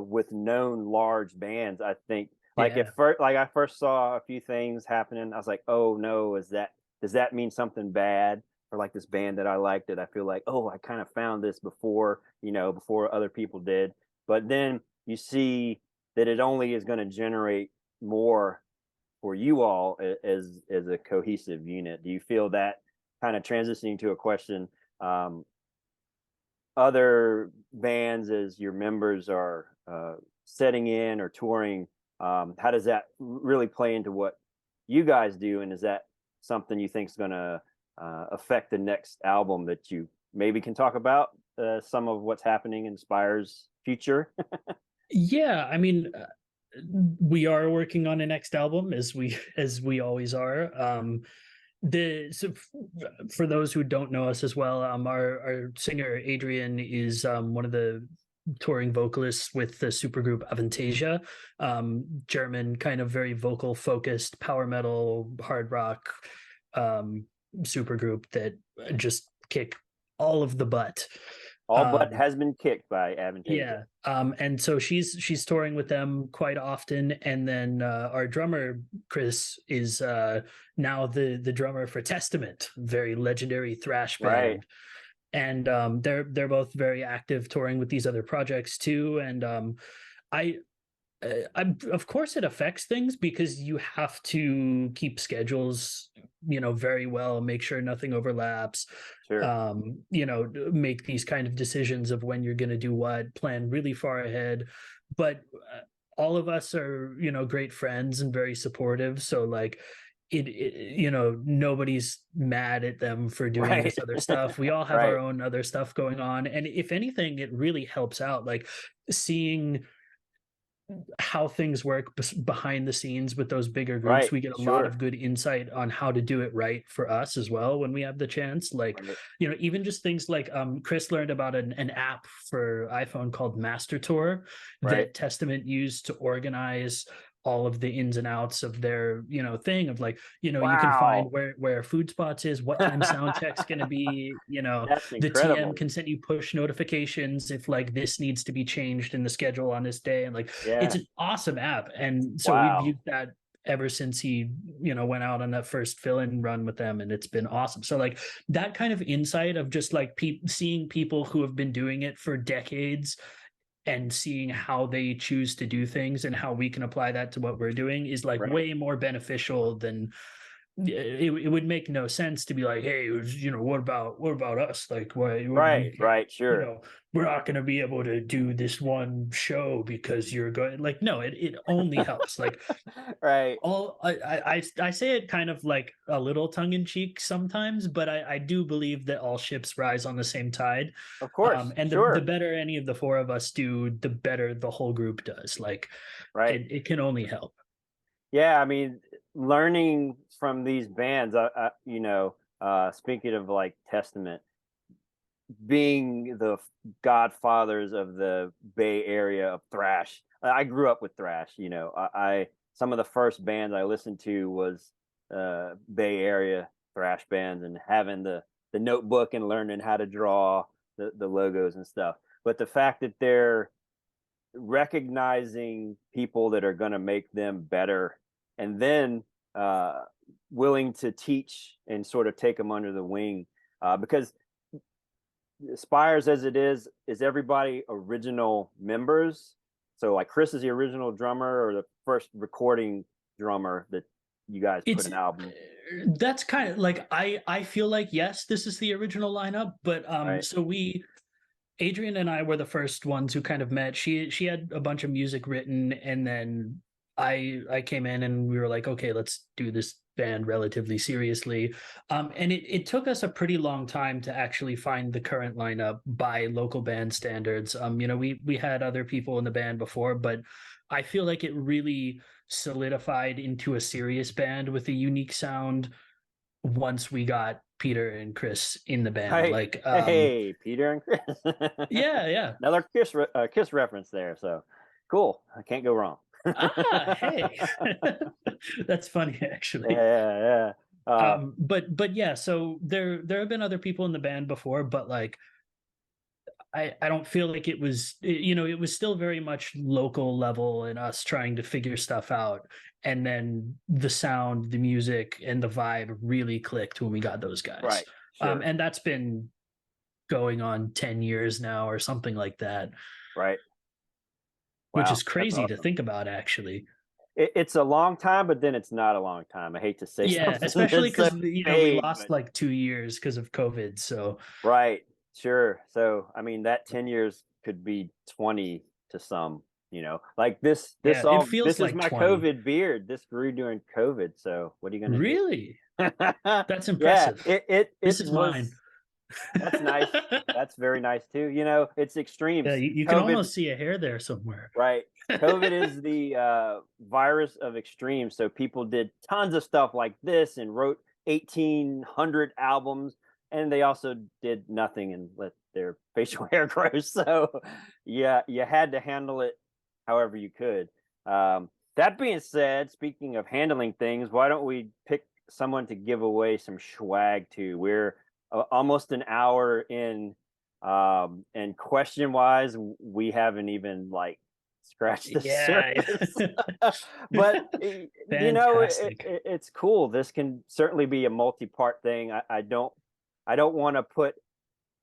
with known large bands, I think. Like Yeah. at first, like I first saw a few things happening, I was like, "Oh no, does that mean something bad?" For like this band that I liked, that I feel like, oh, I kind of found this before, before other people did. But then you see that it only is going to generate more for you all as a cohesive unit. Do you feel that, kind of transitioning to a question, um, other bands, as your members are setting in or touring, how does that really play into what you guys do, and is that something you think is going to affect the next album that you maybe can talk about, some of what's happening in Spires' future? Yeah, I mean, we are working on a next album, as we always are. For those who don't know us as well, our singer Adrian is one of the touring vocalists with the supergroup Avantasia, German kind of very vocal focused power metal hard rock um, supergroup that just kick all of the butt. All butt Um, has been kicked by Advantasia. yeah, and so she's touring with them quite often, and then our drummer Chris is now the drummer for Testament, very legendary thrash Right. band, and they're both very active touring with these other projects too, and I of course it affects things because you have to keep schedules, very well, make sure nothing overlaps, Sure. make these kind of decisions of when you're going to do what, plan really far ahead. But all of us are, great friends and very supportive. So like nobody's mad at them for doing Right. this other stuff. We all have our Right. own other stuff going on. And if anything, it really helps out. Like seeing how things work behind the scenes with those bigger groups, Right. we get a lot Sure. of good insight on how to do it right for us as well when we have the chance. Like, Right. even just things like Chris learned about an app for iPhone called Master Tour Right. that Testament used to organize all of the ins and outs of their thing of like you can find Wow. where food spots is, what time sound check's going to be, That's the TM incredible. can send you push notifications if like this needs to be changed in the schedule on this day, and like it's Yeah. an awesome app. And so we've Wow. used that ever since he went out on that first fill-in run with them, and it's been awesome. So like that kind of insight of just like seeing people who have been doing it for decades and seeing how they choose to do things and how we can apply that to what we're doing is like Right. way more beneficial than it would make no sense to be like, hey, what about us? Like, why we Right. can't, Right. Sure. we're not going to be able to do this one show because you're going, like, no, it only helps. Like Right. all I say it kind of like a little tongue in cheek sometimes, but I do believe that all ships rise on the same tide. Of course. And the Sure. better any of the four of us do, the better the whole group does. Like Right. it can only help. Yeah. I mean, learning from these bands, speaking of like Testament, being the godfathers of the Bay Area of thrash. I grew up with thrash. I some of the first bands I listened to was Bay Area thrash bands, and having the notebook and learning how to draw the logos and stuff. But the fact that they're recognizing people that are going to make them better, and then uh, willing to teach and sort of take them under the wing, because Spires, as it is everybody original members. So like Chris is the original drummer or the first recording drummer that you guys put It's an album. that's kind of like I feel like yes, this is the original lineup, but Right. so we Adrian and I were the first ones who kind of met. She had a bunch of music written, and then I came in and we were like, okay, let's do this band relatively seriously. And it took us a pretty long time to actually find the current lineup by local band standards. We had other people in the band before, but I feel like it really solidified into a serious band with a unique sound once we got Peter and Chris in the band. Right. Like Hey, Peter and Chris. yeah, yeah. Another Kiss reference there. So cool. I can't go wrong. Ah, hey. That's funny actually. Yeah, yeah. But yeah, so there have been other people in the band before, but like I don't feel like it was, it was still very much local level and us trying to figure stuff out. And then the sound, the music, and the vibe really clicked when we got those guys. Right. Sure. And that's been going on 10 years now or something like that, Right. which Wow. is That's crazy to awesome. think about actually. It's a long time, but then it's not a long time. I hate to say Yeah, something especially that's so because we vague, lost but like 2 years because of COVID. So right, sure. So I mean, that 10 years could be 20 to some. Like this. yeah, it feels This is like my 20. COVID beard. This grew during COVID. So what are you gonna do? Really? That's Yeah, impressive. it This is was. mine. That's nice. That's very nice too. It's Yeah, extremes. you can COVID, almost see a hair there somewhere. right? COVID is the virus of extremes. So people did tons of stuff like this and wrote 1,800 albums. and they also did nothing and let their facial hair grow. So yeah, you had to handle it however you could. That being said, speaking of handling things, why don't we pick someone to give away some swag to? We're almost an hour in, and question wise, we haven't even like scratched the Yeah. surface. But Fantastic. it's cool. This can certainly be a multi-part thing. I don't want to put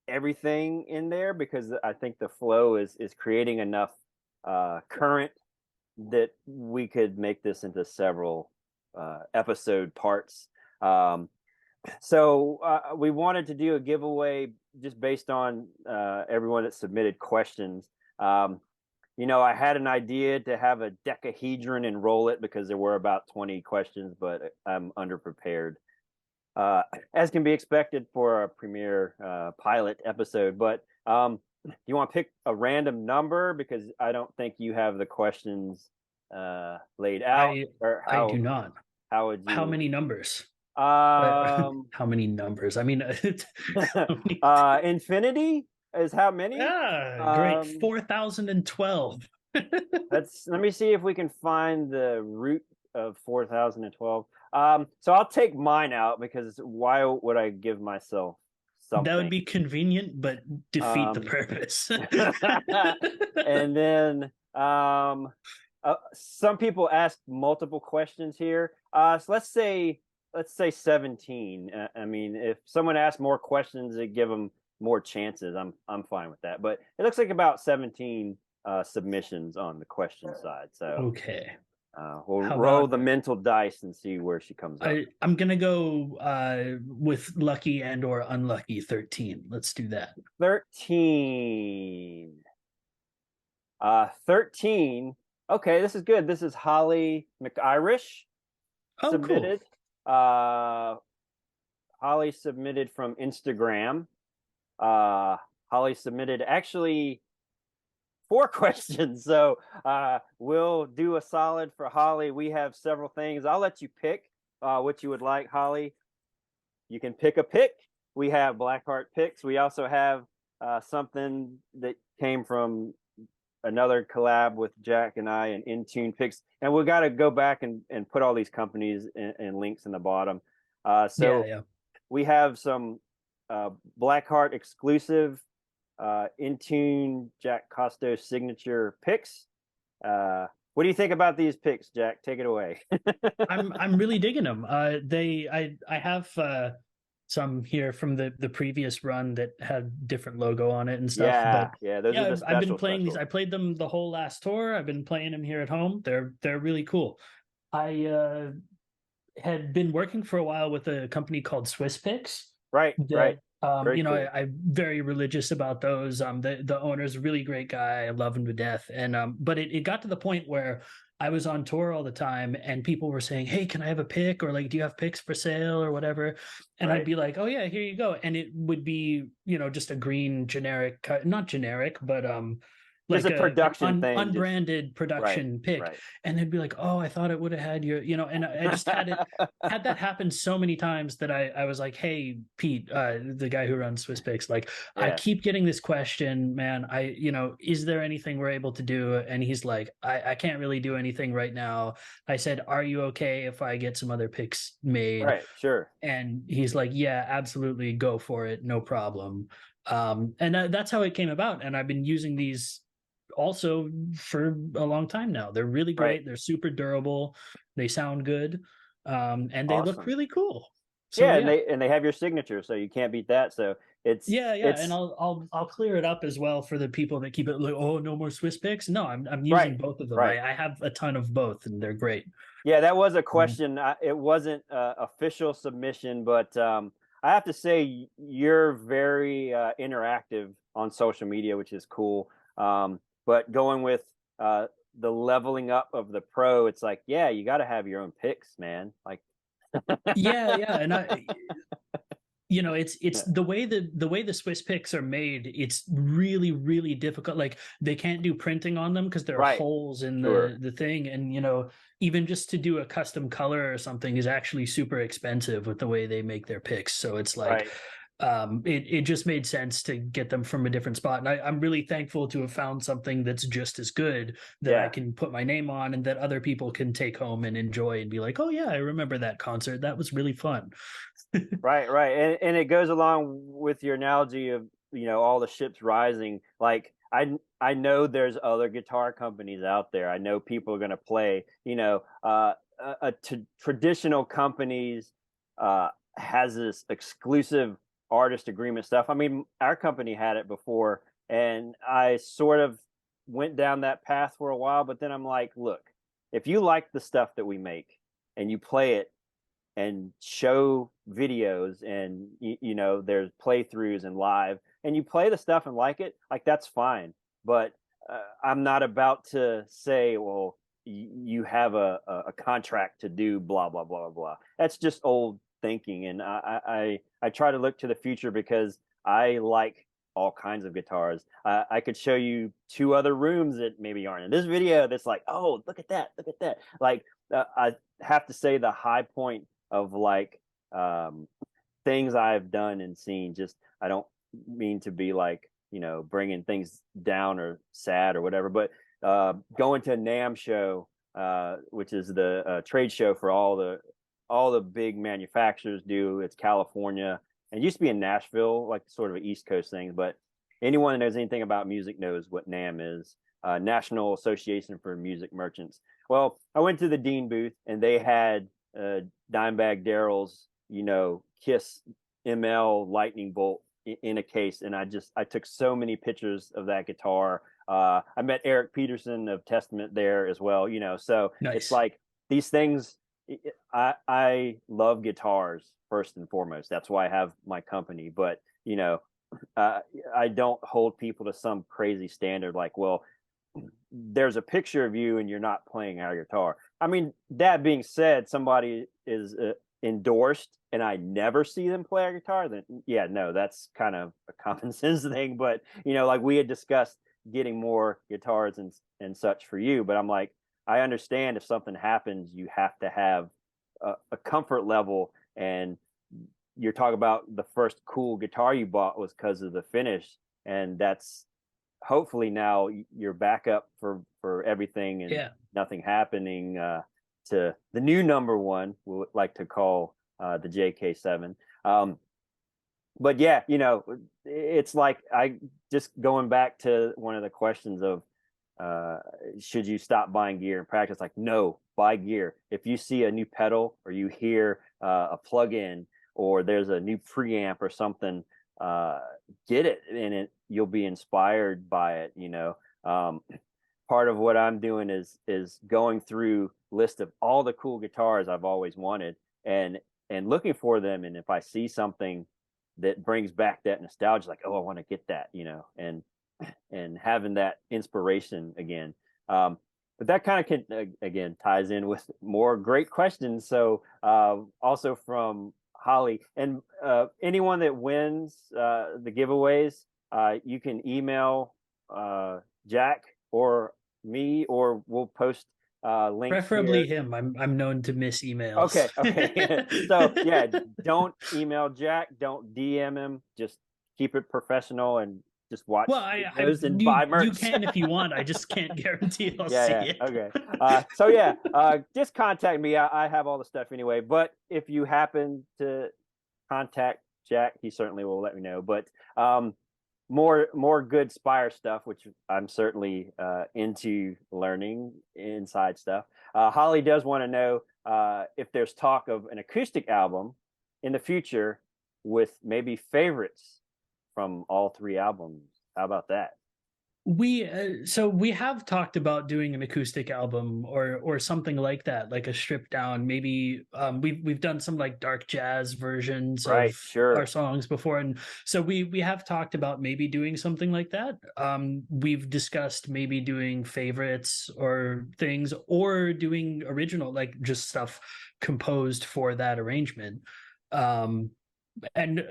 everything in there because I think the flow is creating enough current that we could make this into several episode parts. Um, so we wanted to do a giveaway just based on everyone that submitted questions. I had an idea to have a decahedron and roll it because there were about 20 questions, but I'm underprepared, as can be expected for a premiere pilot episode. But you want to pick a random number because I don't think you have the questions laid out, or I do not. how would How you? many numbers? Um, How many numbers? I mean, Infinity is how many? great. Um, 4,012. let me see if we can find the root of 4,012. So I'll take mine out because why would I give myself That would something? be convenient, but defeat the Um, purpose. and then some people ask multiple questions here. So let's say 17. I mean, if someone asks more questions, they give them more chances. I'm fine with that. But it looks like about 17 submissions on the question side. So Okay. we'll How roll about the mental dice and see where she comes up. I'm gonna go with lucky and or unlucky 13. Let's do that. 13. 13. Okay, this is good. This is Holly McIrish Oh, cool. submitted. Holly submitted from Instagram. Holly submitted actually 4 questions. So we'll do a solid for Holly. We have several things. I'll let you pick what you would like, Holly. You can pick a pick. We have Blackheart picks. We also have something that came from another collab with Jack and I, and Intune picks. And we got to go back and put all these companies and links in the bottom. So Yeah. we have some Blackheart exclusive Intune Jack Kosto signature picks. What do you think about these picks, Jack? Take it away. I'm really digging them. I have some here from the previous run that had different logo on it and stuff. But Yeah, those are yeah, the I've been special playing these. special. I played them the whole last tour. I've been playing them here at home. They're really cool. I had been working for a while with a company called Swiss Picks Right. that Very cool. I'm very religious about those. The owner's a really great guy. I love him to death. And but it got to the point where I was on tour all the time and people were saying, "Hey, can I have a pick?" or like, "Do you have picks for sale?" or whatever. And I'd Right. be like, "Oh yeah, here you go." And it would be, just a green generic, not generic, but Just like a an production thing. Just unbranded right. production pick. Right. And they'd be like, "Oh, I thought it would have had your," and I just had that happen so many times that I was like, "Hey, Pete, the guy who runs Swiss Picks, like, I Yeah. keep getting this question, man. Is there anything we're able to do?" And he's like, I can't really do anything right now. I said, "Are you okay if I get some other picks made?" Right. Sure. And he's like, "Yeah, absolutely, go for it, no problem." And that's how it came about. And I've been using these also for a long time now. They're really Right. great. They're super durable. They sound good, and they look Awesome. really cool. So Yeah, yeah, and they have your signature, so you can't beat that. So yeah. And it's I'll clear it up as well for the people that keep it like, "Oh, no more Swiss picks." No, I'm right. using both of them. Right. I have a ton of both, and they're great. Yeah, that was a Mhm. question. It wasn't official submission, but I have to say you're very interactive on social media, which is cool. But going with the leveling up of the pro, it's like, yeah, you got to have your own picks, man. Like, Yeah, and it's the way the Swiss picks are made. It's really really difficult. Like they can't do printing on them because there are right, holes in sure, the thing, and even just to do a custom color or something is actually super expensive with the way they make their picks. So it's like right, it just made sense to get them from a different spot. And I'm really thankful to have found something that's just as good that I Yeah. can put my name on and that other people can take home and enjoy and be like, oh yeah, I remember that concert. That was really fun. Right, right. And it goes along with your analogy of, all the ships rising. Like I know there's other guitar companies out there. I know people are going to play, traditional companies has this exclusive artist agreement stuff. I mean, our company had it before, and I sort of went down that path for a while, but then I'm like, look, if you like the stuff that we make and you play it and show videos and there's playthroughs and live and you play the stuff and like it, like that's fine. But I'm not about to say, well, you have a contract to do blah blah blah blah. That's just old thinking, and I try to look to the future because I like all kinds of guitars. I could show you two other rooms that maybe aren't in this video that's like, oh, look at that, look at that. Like I have to say the high point of like things I've done and seen. Just I don't mean to be like bringing things down or sad or whatever, but going to a NAMM show, which is the trade show for all the big manufacturers do. It's California, and it used to be in Nashville, like sort of an East Coast thing. But anyone that knows anything about music knows what NAMM is. National Association for Music Merchants. Well, I went to the Dean booth and they had Dimebag Darrell's, Kiss ML Lightning Bolt in a case, and I took so many pictures of that guitar. I met Eric Peterson of Testament there as well, So it's Nice. like these things. I love guitars first and foremost. That's why I have my company. But uh, I don't hold people to some crazy standard like, well, there's a picture of you and you're not playing our guitar. I mean, that being said, somebody is endorsed and I never see them play our guitar, then yeah, no, that's kind of a common sense thing. But like we had discussed getting more guitars and such for you, but I'm like, I understand if something happens, you have to have a comfort level. And you're talking about the first cool guitar you bought was because of the finish, and that's hopefully now you're back up for everything and Yeah. nothing happening to the new number one. We would like to call the JK7. But yeah, it's like I just going back to one of the questions of should you stop buying gear and practice? Like, no, buy gear. If you see a new pedal or you hear a plug-in or there's a new preamp or something, uh, get it, and you'll be inspired by it. Part of what I'm doing is going through list of all the cool guitars I've always wanted and looking for them. And if I see something that brings back that nostalgia, like, oh, I want to get that, and having that inspiration again. But that kind of can again ties in with more great questions. So also from Holly and anyone that wins the giveaways, you can email Jack or me, or we'll post links Preferably here. him. I'm known to miss emails. Okay, okay. So yeah, don't email Jack, don't DM him. Just keep it professional and just Well, watch I videos and buy you merch. can if you want. I just can't guarantee I'll Yeah, see yeah. it. Okay. So yeah, just contact me. I have all the stuff anyway. But if you happen to contact Jack, he certainly will let me know. But more good Spire stuff, which I'm certainly into learning inside stuff. Holly does want to know if there's talk of an acoustic album in the future with maybe favorites from all three albums. How about that? We have talked about doing an acoustic album or something like that, like a stripped down. Maybe we've done some like dark jazz versions Right. of our Sure. songs before, and so we have talked about maybe doing something like that. We've discussed maybe doing favorites or things, or doing original, like just stuff composed for that arrangement. Um, and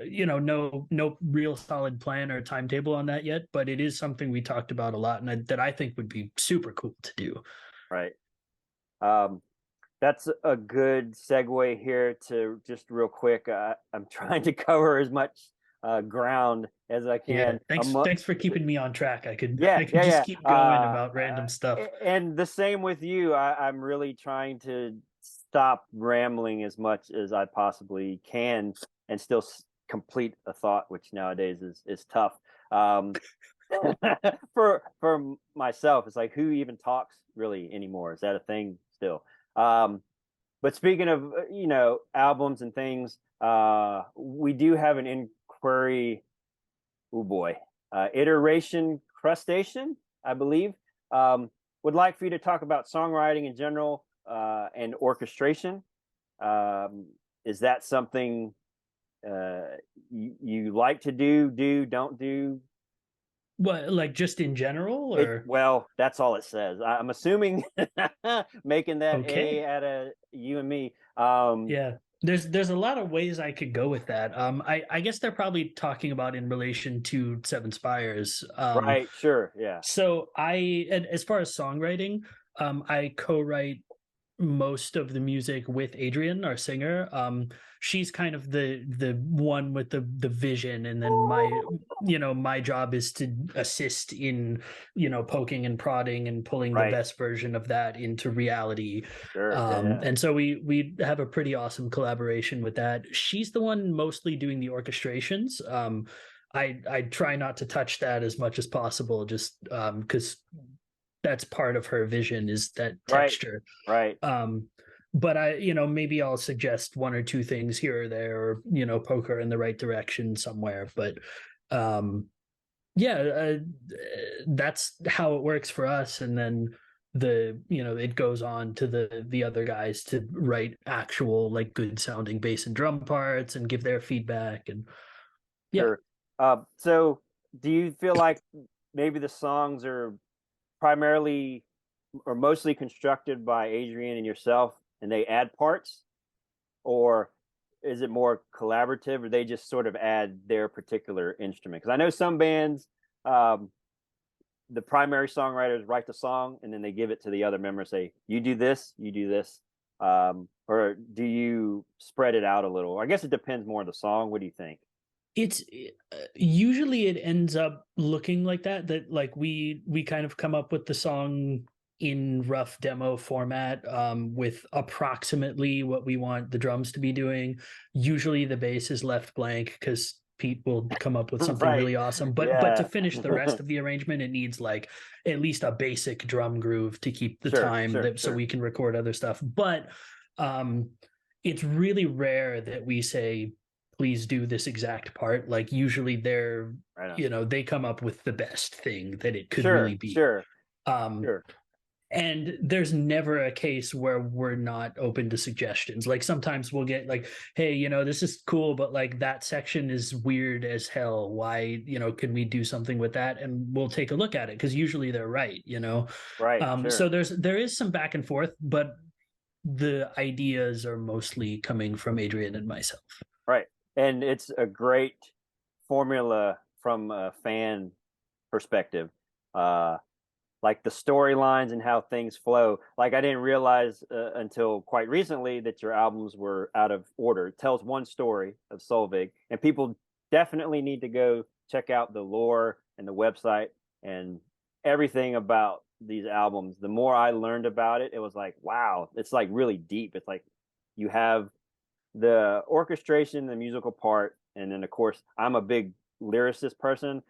no real solid plan or timetable on that yet, but it is something we talked about a lot, and that I think would be super cool to do. Right. Um, that's a good segue here to just real quick. I'm trying to cover as much ground as I Yeah, can. thanks for keeping me on track. Yeah, I could yeah, just yeah. keep going about random stuff. And the same with you. I'm really trying to stop rambling as much as I possibly can and still complete a thought, which nowadays is tough. Um, for myself, it's like who even talks really anymore? Is that a thing still? But speaking of albums and things, we do have an inquiry. Oh boy, iteration crustacean, I believe. Would like for you to talk about songwriting in general and orchestration. Um, is that something you like to do, don't do? What, like just in general, It or well, that's all it says. I'm assuming making that A okay? out of you and me. Yeah. There's a lot of ways I could go with that. I guess they're probably talking about in relation to Seven Spires. Right, sure, yeah, So and as far as songwriting, I co-write most of the music with Adrian, our singer. She's kind of the one with the vision, and then my job is to assist in poking and prodding and pulling the right, best version of that into reality. sure, yeah, yeah, And so we have a pretty awesome collaboration with that. She's the one mostly doing the orchestrations. I try not to touch that as much as possible, just because that's part of her vision, is that right, texture. right, um but maybe I'll suggest one or two things here or there, or poke her in the right direction somewhere. But um yeah, that's how it works for us. And then it goes on to the other guys to write actual, like, good sounding bass and drum parts and give their feedback. And yeah. sure. So do you feel like maybe the songs are primarily or mostly constructed by Adrian and yourself, and they add parts, or is it more collaborative, or they just sort of add their particular instrument? Because I know some bands, um, the primary songwriters write the song and then they give it to the other members, say, "You do this, you do this," or do you spread it out a little? I guess it depends more on the song. What do you think? It's usually it ends up looking like that like we kind of come up with the song in rough demo format, with approximately what we want the drums to be doing. Usually the bass is left blank because Pete will come up with something Right? really awesome, but to Yeah. finish the rest of the arrangement, it needs like at least a basic drum groove to keep the Sure, time, sure, so sure. we can record other stuff. But um it's really rare that we say, please do this exact part. Like, usually Right on. they come up with the best thing that it could really Sure, be. sure, um sure. and there's never a case where we're not open to suggestions. Like, sometimes we'll get like, hey, this is cool, but like that section is weird as hell. Why, can we do something with that? And we'll take a look at it, because usually they're right. Right, So sure. there is some back and forth, but the ideas are mostly coming from Adrian and myself. Right. And it's a great formula from a fan perspective. Uh, like the storylines and how things flow. Like I didn't realize until quite recently that your albums were out of order. It tells one story of Solvig, and people definitely need to go check out the lore and the website and everything about these albums. The more I learned about it, it was like, wow, it's like really deep. It's like you have the orchestration, the musical part, and then of course I'm a big lyricist person.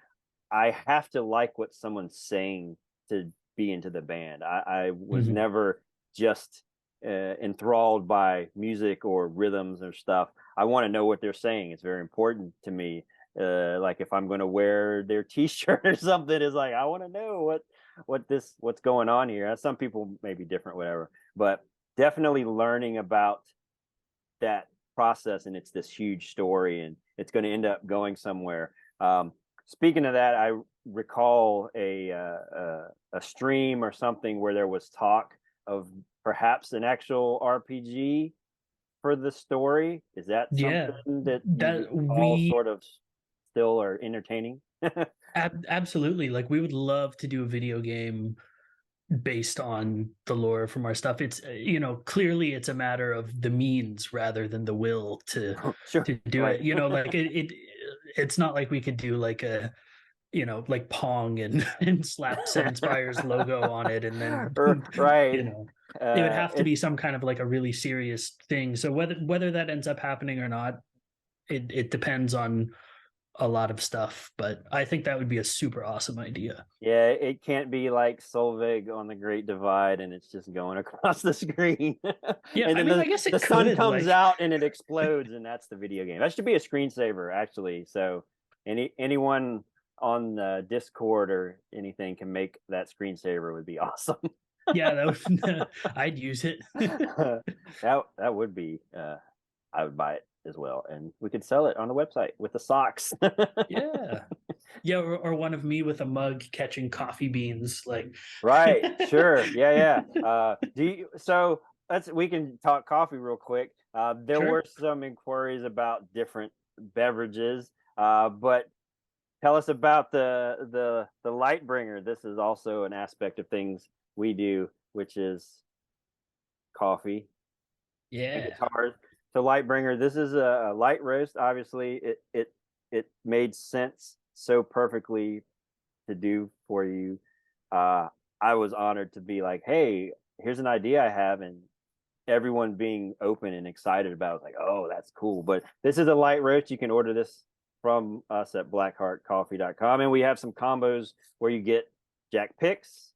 I have to like what someone's saying to be into the band. I was Mhm. never just enthralled by music or rhythms or stuff. I want to know what they're saying. It's very important to me. Like if I'm going to wear their T-shirt or something, it's like I want to know what's going on here. Some people may be different, whatever, but definitely learning about that process, and it's this huge story and it's going to end up going somewhere. Speaking of that, I recall a stream or something where there was talk of perhaps an actual RPG for the story. Is that Yeah, something that you that all we sort of still are entertaining? absolutely, like, we would love to do a video game based on the lore from our stuff. It's clearly it's a matter of the means rather than the will to Sure, do right. it. Like, it it's not like we could do like a, like Pong and and slap Spires logo on it, and then Right. you know, it would have to It be some kind of like a really serious thing. So whether that ends up happening or not, it depends on a lot of stuff. But I think that would be a super awesome idea. Yeah, it can't be like Solveig on the Great Divide and it's just going across the screen. Yeah, And I then mean, I guess the it sun could comes like, out and it explodes and that's the video game. That should be a screensaver actually. So anyone on the Discord or anything can make that screensaver would be awesome. yeah, that would I'd use it. That would be I would buy it as well and we could sell it on the website with the socks. Yeah. Yeah, or one of me with a mug catching coffee beans, like Right. Sure. Yeah. Yeah. Do you, so we can talk coffee real quick. There sure. were some inquiries about different beverages, but tell us about the light bringer. This is also an aspect of things we do, which is coffee and Yeah. guitars. So light bringer. This is a light roast. Obviously, it made sense so perfectly to do for you. Uh, I was honored to be like, hey, here's an idea I have, and everyone being open and excited about it, like, oh, that's cool. But this is a light roast. You can order this from us at blackheartcoffee.com. And we have some combos where you get jack picks,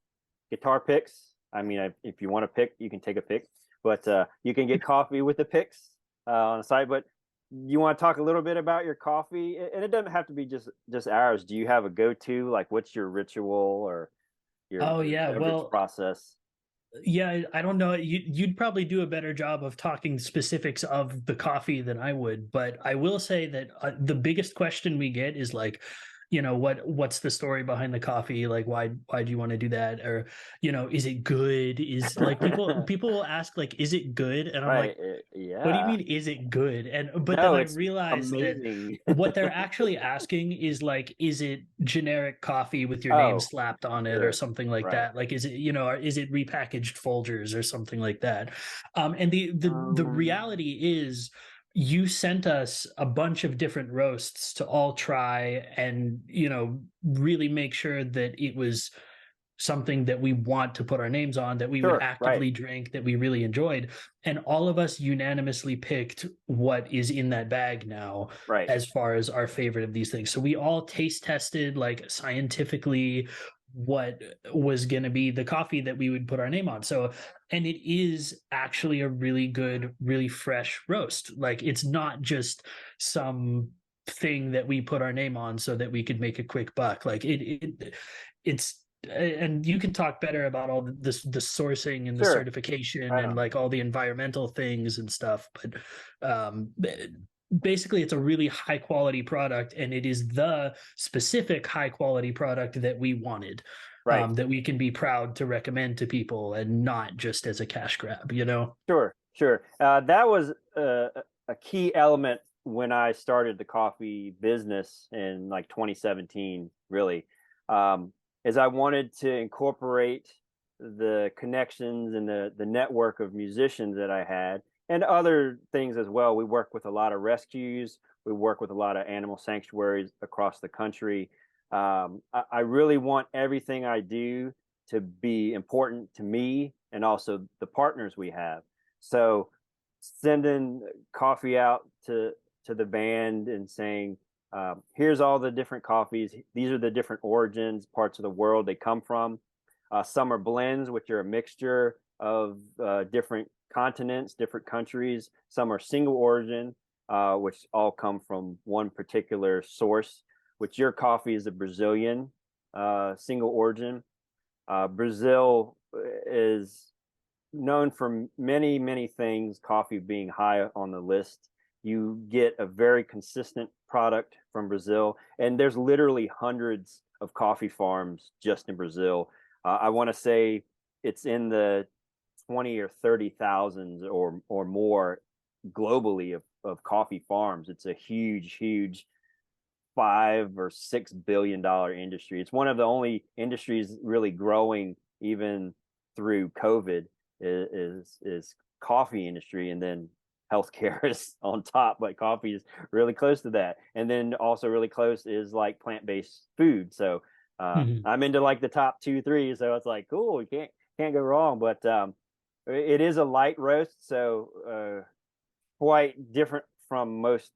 guitar picks. I mean, if you want to pick, you can take a pick, but you can get coffee with the picks on the site. But you want to talk a little bit about your coffee, and it doesn't have to be just ours. Do you have a go-to? Like, what's your ritual or Oh your yeah. beverage Well, process? yeah, I don't know. You'd probably do a better job of talking specifics of the coffee than I would, but I will say that the biggest question we get is like, what's the story behind the coffee? Like, why do you want to do that? Or, is it good? Is like people will ask like, is it good? And I'm Right. like, what do you Yeah. mean, is it good? And but then No, I it's realized that amazing. what they're actually asking is like, is it generic coffee with your name Oh, slapped on it or sure. something like Right. that? Like, is it, or is it repackaged Folgers or something like that? And the Um, reality is you sent us a bunch of different roasts to all try and, really make sure that it was something that we want to put our names on, that we would sure. Right. actively drink, that we really enjoyed. And all of us unanimously picked what is in that bag now Right. as far as our favorite of these things. So we all taste tested like scientifically what was going to be the coffee that we would put our name on. So, and it is actually a really good, really fresh roast. Like it's not just some thing that we put our name on so that we could make a quick buck. Like it's and you can talk better about all the sourcing and the Sure. certification Right and on. like all the environmental things and stuff, but basically it's a really high quality product, and it is the specific high quality product that we wanted, Right. that we can be proud to recommend to people and not just as a cash grab. Sure. Sure. That was a key element when I started the coffee business in like 2017, really, um, is I wanted to incorporate the connections and the network of musicians that I had and other things as well. We work with a lot of rescues. We work with a lot of animal sanctuaries across the country. I really want everything I do to be important to me and also the partners we have. So sending coffee out to the band and saying, here's all the different coffees. These are the different origins, parts of the world they come from. Some are blends, which are a mixture of different continents, different countries. Some are single origin, which all come from one particular source, which your coffee is a Brazilian single origin. Brazil is known for many, many things, coffee being high on the list. You get a very consistent product from Brazil, and there's literally hundreds of coffee farms just in Brazil. I want to say it's in the 20 or 30 thousands or more globally of coffee farms. It's a huge, huge $5 or $6 billion industry. It's one of the only industries really growing even through COVID is coffee industry, and then healthcare is on top, but coffee is really close to that. And then also really close is like plant-based food. So Mhm. I'm into like the top two, three. So it's like cool, you can't go wrong. But it is a light roast, so quite different from most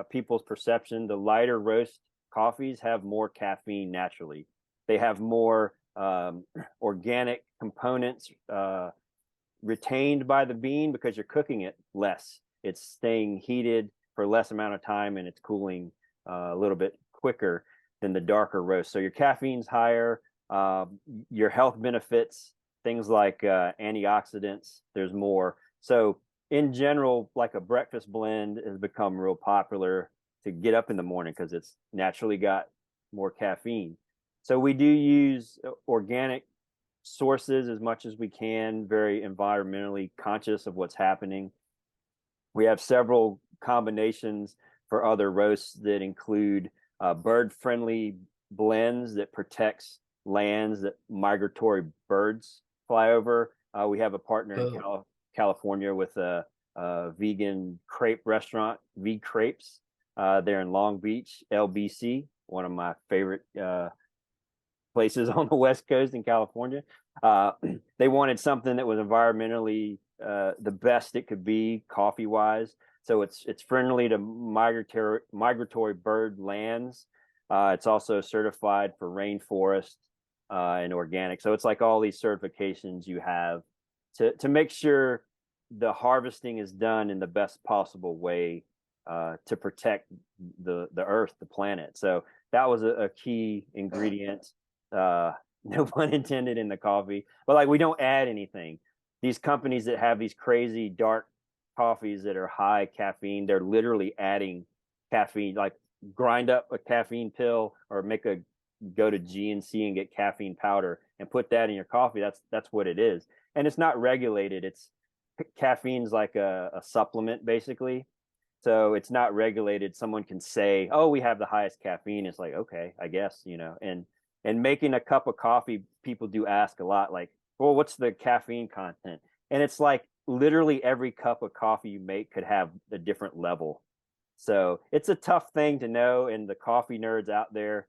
people's perception. The lighter roast coffees have more caffeine naturally. They have more organic components retained by the bean because you're cooking it less. It's staying heated for less amount of time and it's cooling a little bit quicker than the darker roast. So your caffeine's higher. Your health benefits, things like antioxidants, there's more. So in general, like a breakfast blend has become real popular to get up in the morning because it's naturally got more caffeine. So we do use organic sources as much as we can, very environmentally conscious of what's happening. We have several combinations for other roasts that include bird-friendly blends that protects lands that migratory birds fly over. We have a partner in Oh, California with a vegan crepe restaurant, V Crepes. They're in Long Beach, LBC, one of my favorite places on the West Coast in California. Uh, they wanted something that was environmentally the best it could be, coffee wise. So it's friendly to migratory bird lands. It's also certified for rainforest and organic. So it's like all these certifications you have to make sure the harvesting is done in the best possible way to protect the earth, the planet. So that was a key ingredient. No pun intended in the coffee, but like we don't add anything. These companies that have these crazy dark coffees that are high caffeine, they're literally adding caffeine, like grind up a caffeine pill or make a go to GNC and get caffeine powder and put that in your coffee. That's what it is. And it's not regulated. It's caffeine's like a supplement basically. So it's not regulated. Someone can say, "Oh, we have the highest caffeine." It's like, okay, I guess, and making a cup of coffee, people do ask a lot, like, "Well, what's the caffeine content?" And it's like literally every cup of coffee you make could have a different level. So it's a tough thing to know, and the coffee nerds out there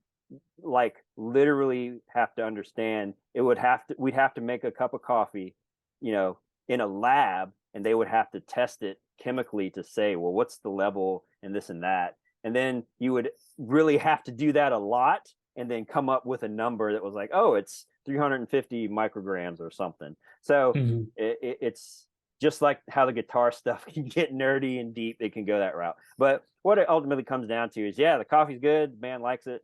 like literally have to understand we'd have to make a cup of coffee, you know, in a lab and they would have to test it chemically to say, well, what's the level and this and that. And then you would really have to do that a lot and then come up with a number that was like, oh, it's 350 micrograms or something. So mhm. it's just like how the guitar stuff can get nerdy and deep, it can go that route. But what it ultimately comes down to is, yeah, the coffee's good, the band likes it.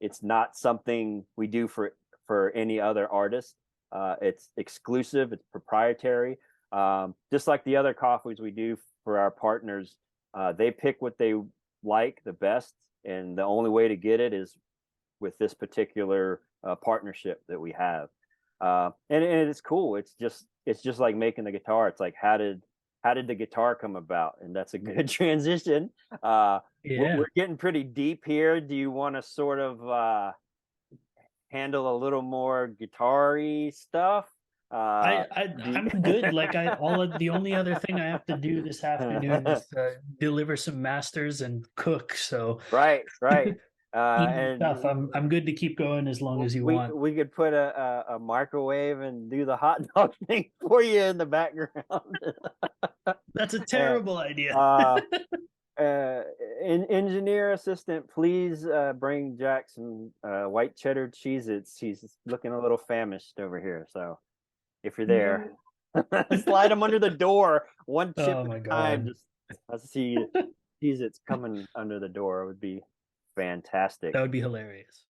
It's not something we do for any other artist. It's exclusive. It's proprietary. Just like the other coffees we do for our partners, they pick what they like the best, and the only way to get it is with this particular partnership that we have. And it's cool. It's just like making the guitar. It's like how did the guitar come about? And that's a good transition. We're Yeah. getting pretty deep here. Do you want to sort of handle a little more guitar-y stuff? Do I'm good. Like the only other thing I have to do this afternoon is deliver some masters and cook. So right, right. easy And stuff. I'm good to keep going as long as you want. we could put a microwave and do the hot dog thing for you in the background. That's a And, terrible idea. uh, engineer assistant, please bring Jack some white cheddar Cheez-Its. He's looking a little famished over here. So if you're there, No. slide them under the door, one chip Oh at my a time. god. Just I see Cheez-Its coming under the door. It would be fantastic. That would be hilarious.